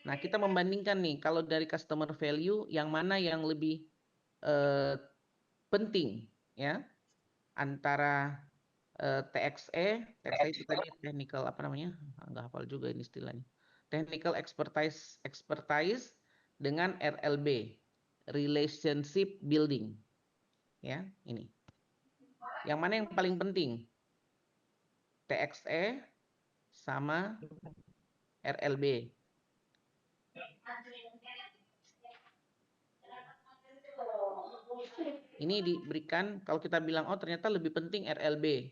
Nah, kita membandingkan nih kalau dari customer value yang mana yang lebih penting ya, antara TXE itu tadi technical nggak hafal juga ini istilahnya. Technical expertise dengan RLB, relationship building. Ya, ini. Yang mana yang paling penting? TXE sama RLB. Ini diberikan kalau kita bilang oh ternyata lebih penting RLB.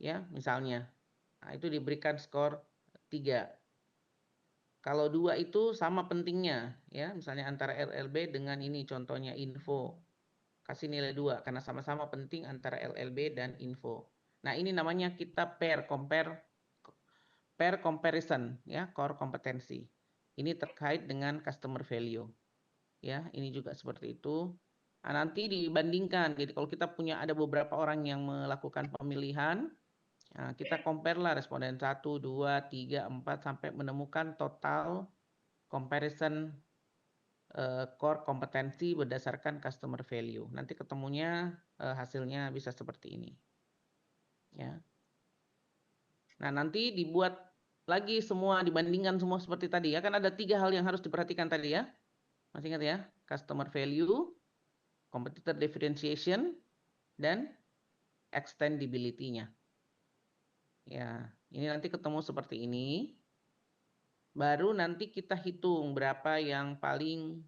Ya, misalnya. Nah, itu diberikan skor 3. Kalau 2 itu sama pentingnya, ya, misalnya antara RLB dengan ini contohnya info. Kasih nilai 2 karena sama-sama penting antara RLB dan info. Nah, ini namanya kita pair comparison, ya, core kompetensi. Ini terkait dengan customer value. Ya, ini juga seperti itu. Nah, nanti dibandingkan. Jadi kalau kita punya ada beberapa orang yang melakukan pemilihan, nah, kita compare lah responden 1, 2, 3, 4 sampai menemukan total comparison core kompetensi berdasarkan customer value. Nanti ketemunya hasilnya bisa seperti ini. Ya. Nah, nanti dibuat lagi semua, dibandingkan semua seperti tadi ya. Kan ada 3 hal yang harus diperhatikan tadi ya. Masih ingat ya? Customer value, competitor differentiation, dan extendability-nya. Ya, ini nanti ketemu seperti ini. Baru nanti kita hitung berapa yang paling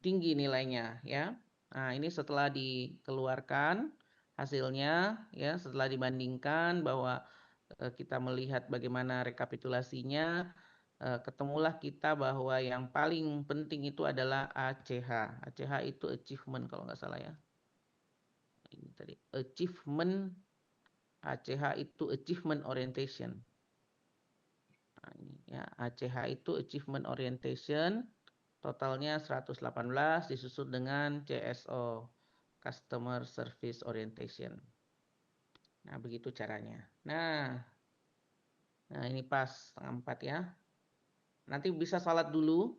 tinggi nilainya ya. Nah, ini setelah dikeluarkan hasilnya ya, setelah dibandingkan bahwa kita melihat bagaimana rekapitulasinya, ketemulah kita bahwa yang paling penting itu adalah ACH. ACH itu achievement kalau nggak salah ya. Ini tadi achievement, ACH itu achievement orientation. Nah, ini ya, ACH itu achievement orientation. Totalnya 118 disusul dengan CSO, Customer Service Orientation. Nah, begitu caranya. Nah ini pas 3:30 ya. Nanti bisa salat dulu,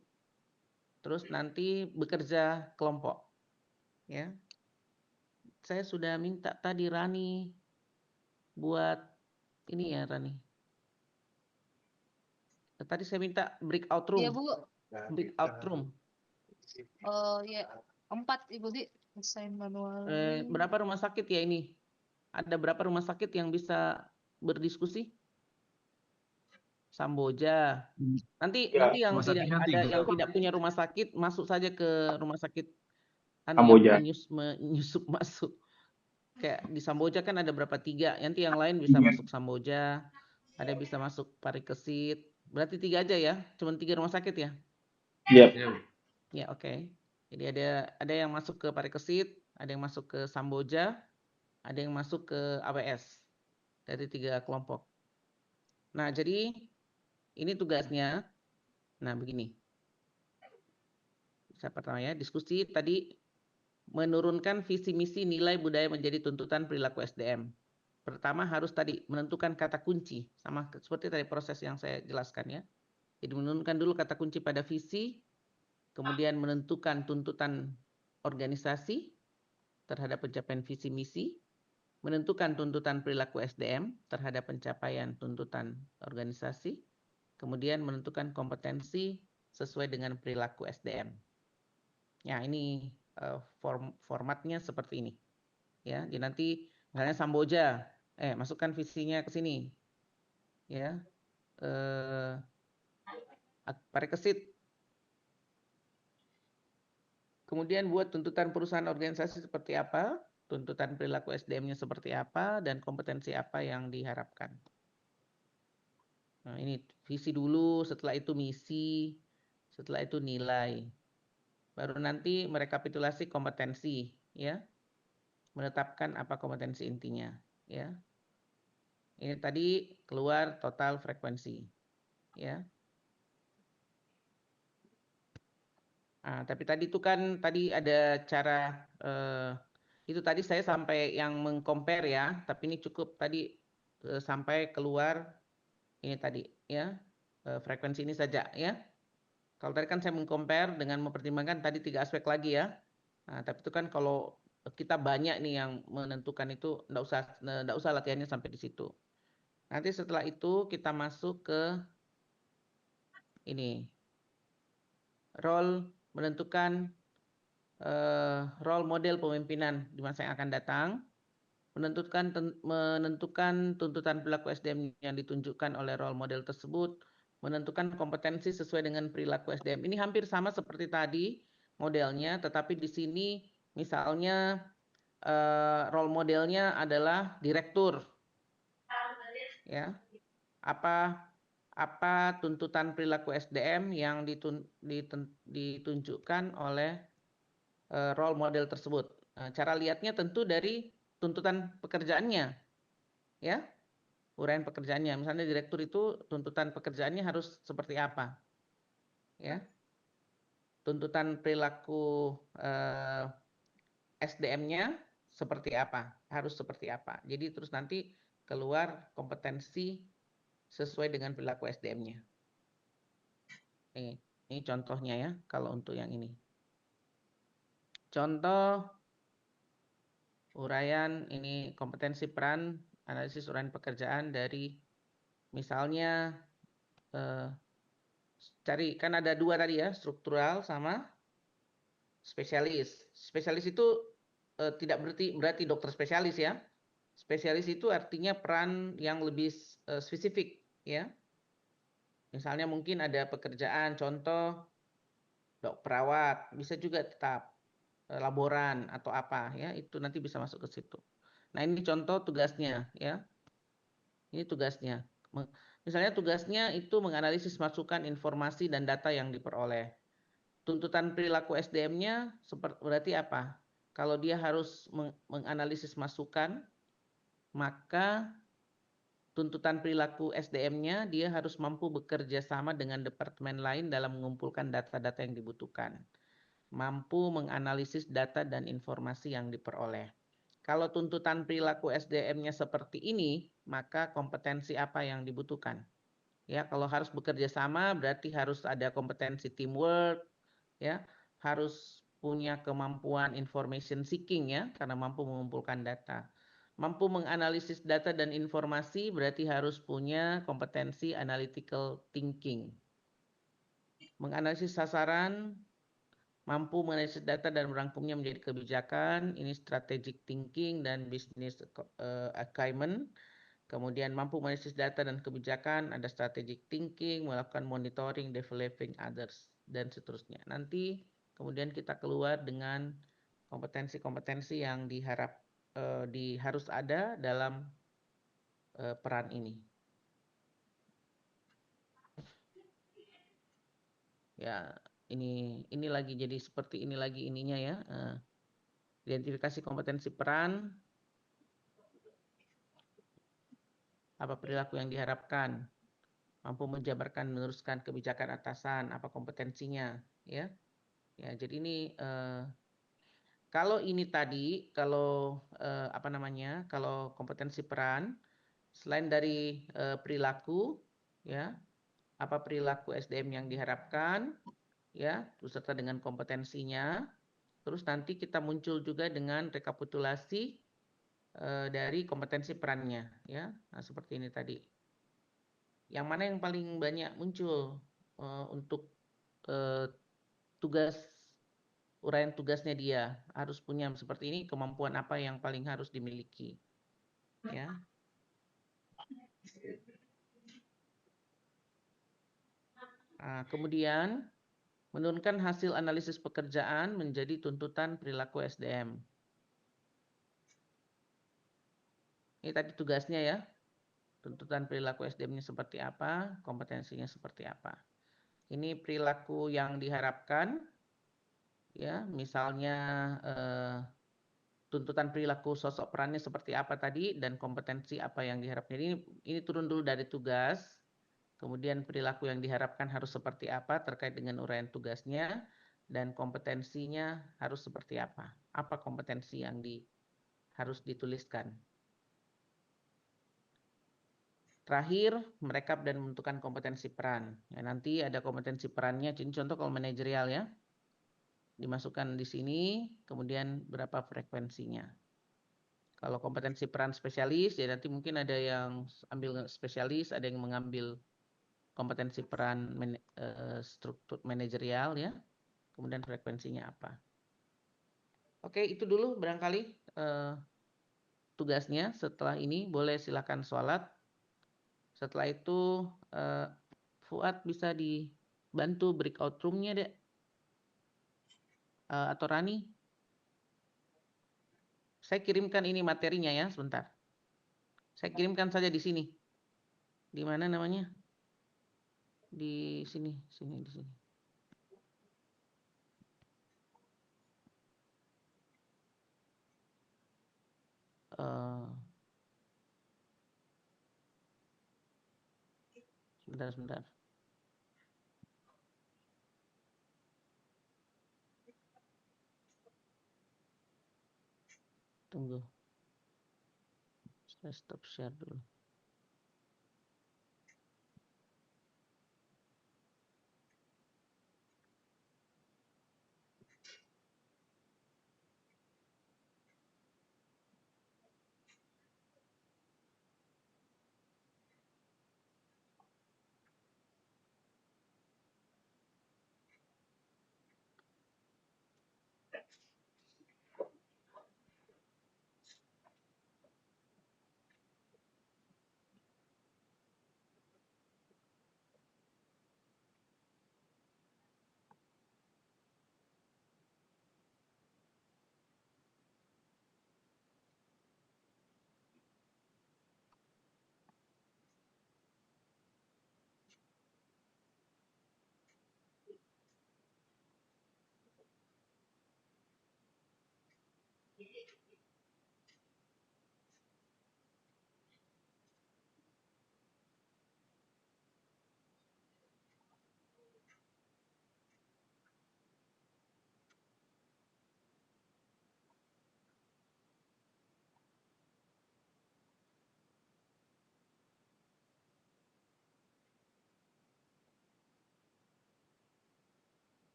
terus nanti bekerja kelompok. Ya. Saya sudah minta tadi Rani buat ini ya Rani. Tadi saya minta breakout Iya, room. Bu. Breakout room. Ya, 4 Ibu Di. Assign manual. Berapa rumah sakit ya ini? Ada berapa rumah sakit yang bisa berdiskusi? Samboja. Nanti Ya, yang rumah tidak sakitnya ada 3. yang tidak punya rumah sakit masuk saja ke rumah sakit Kamboja. yang menyusup masuk. Kayak di Samboja kan ada berapa 3. Nanti yang lain bisa masuk Samboja, ada yang bisa masuk Parikesit. Berarti 3 aja ya? Cuman 3 rumah sakit ya? Iya. Iya, Bu. Ya, oke. Jadi ada yang masuk ke Parikesit, ada yang masuk ke Samboja, ada yang masuk ke AWS. Dari 3 kelompok. Nah, jadi ini tugasnya. Nah, begini. Saya pertama ya, diskusi tadi menurunkan visi misi nilai budaya menjadi tuntutan perilaku SDM. Pertama harus tadi menentukan kata kunci, sama seperti tadi proses yang saya jelaskan ya. Jadi menurunkan dulu kata kunci pada visi, kemudian menentukan tuntutan organisasi terhadap pencapaian visi misi, menentukan tuntutan perilaku SDM terhadap pencapaian tuntutan organisasi, kemudian menentukan kompetensi sesuai dengan perilaku SDM. Ya, ini formatnya seperti ini. Ya, jadi nanti misalnya Samboja, masukkan visinya ke sini. Ya. Parikesit. Kemudian buat tuntutan perusahaan organisasi seperti apa, tuntutan perilaku SDM-nya seperti apa, dan kompetensi apa yang diharapkan. Nah, ini visi dulu, setelah itu misi, setelah itu nilai. Baru nanti merekapitulasi kompetensi, ya. Menetapkan apa kompetensi intinya, ya. Ini tadi keluar total frekuensi, ya. Nah, tapi tadi itu kan tadi ada cara itu tadi saya sampai yang mengcompare ya, tapi ini cukup tadi sampai keluar ini tadi ya, frekuensi ini saja ya. Kalau tadi kan saya mengcompare dengan mempertimbangkan tadi 3 aspek lagi ya. Nah, tapi itu kan kalau kita banyak nih yang menentukan itu enggak usah latihannya sampai di situ. Nanti setelah itu kita masuk ke ini. Role menentukan role model pemimpinan di masa yang akan datang. Menentukan tuntutan perilaku SDM yang ditunjukkan oleh role model tersebut, menentukan kompetensi sesuai dengan perilaku SDM. Ini hampir sama seperti tadi modelnya, tetapi di sini misalnya role modelnya adalah direktur. Ya. Apa tuntutan perilaku SDM yang ditunjukkan oleh role model tersebut. Cara lihatnya tentu dari tuntutan pekerjaannya, ya, uraian pekerjaannya. Misalnya direktur itu tuntutan pekerjaannya harus seperti apa, ya, tuntutan perilaku SDM-nya seperti apa, harus seperti apa. Jadi terus nanti keluar kompetensi sesuai dengan perilaku SDM-nya. Ini contohnya ya, kalau untuk yang ini. Contoh uraian ini kompetensi peran analisis uraian pekerjaan dari misalnya cari kan ada 2 tadi ya, struktural sama spesialis. Spesialis itu tidak berarti dokter spesialis ya. Spesialis itu artinya peran yang lebih spesifik ya. Misalnya mungkin ada pekerjaan contoh perawat, bisa juga tetap laboran atau apa ya, itu nanti bisa masuk ke situ. Nah, ini contoh tugasnya ya. Ini tugasnya. Misalnya tugasnya itu menganalisis masukan informasi dan data yang diperoleh. Tuntutan perilaku SDM-nya berarti apa? Kalau dia harus menganalisis masukan, maka tuntutan perilaku SDM-nya dia harus mampu bekerja sama dengan departemen lain dalam mengumpulkan data-data yang dibutuhkan. Mampu menganalisis data dan informasi yang diperoleh. Kalau tuntutan perilaku SDM-nya seperti ini, maka kompetensi apa yang dibutuhkan? Ya, kalau harus bekerja sama berarti harus ada kompetensi teamwork, ya, harus punya kemampuan information seeking ya, karena mampu mengumpulkan data. Mampu menganalisis data dan informasi berarti harus punya kompetensi analytical thinking. Menganalisis sasaran, mampu menganalisis data dan merangkumnya menjadi kebijakan, ini strategic thinking dan business acumen. Kemudian mampu menganalisis data dan kebijakan, ada strategic thinking, melakukan monitoring, developing others, dan seterusnya. Nanti kemudian kita keluar dengan kompetensi-kompetensi yang harus ada dalam peran ini. Ya, ini lagi jadi seperti ini lagi ininya ya. Identifikasi kompetensi peran, apa perilaku yang diharapkan, mampu menjabarkan meneruskan kebijakan atasan, apa kompetensinya, ya. Ya, jadi ini kalau ini tadi, kalau kalau kompetensi peran, selain dari perilaku, ya, apa perilaku SDM yang diharapkan, ya, beserta dengan kompetensinya. Terus nanti kita muncul juga dengan rekapitulasi dari kompetensi perannya, ya. Nah, seperti ini tadi. Yang mana yang paling banyak muncul untuk uraian tugasnya dia harus punya seperti ini, kemampuan apa yang paling harus dimiliki, ya. Nah, kemudian menurunkan hasil analisis pekerjaan menjadi tuntutan perilaku SDM. Ini tadi tugasnya ya, tuntutan perilaku SDM-nya seperti apa, kompetensinya seperti apa. Ini perilaku yang diharapkan, ya, misalnya tuntutan perilaku sosok perannya seperti apa tadi dan kompetensi apa yang diharapkan. Ini turun dulu dari tugas, kemudian perilaku yang diharapkan harus seperti apa terkait dengan uraian tugasnya dan kompetensinya harus seperti apa. Apa kompetensi yang harus dituliskan. Terakhir, merekap dan menentukan kompetensi peran. Ya, nanti ada kompetensi perannya, ini contoh kalau manajerial ya. Dimasukkan di sini, kemudian berapa frekuensinya. Kalau kompetensi peran spesialis, ya nanti mungkin ada yang ambil spesialis, ada yang mengambil kompetensi peran struktur manajerial ya. Kemudian frekuensinya apa. Oke, itu dulu barangkali tugasnya. Setelah ini boleh silakan sholat. Setelah itu Fuad bisa dibantu breakout room-nya deh. Atau Rani. Saya kirimkan ini materinya ya, sebentar. Saya kirimkan saja di sini. Di mana namanya? Di sini, di sini. Sebentar. Tunggu. Saya stop share dulu.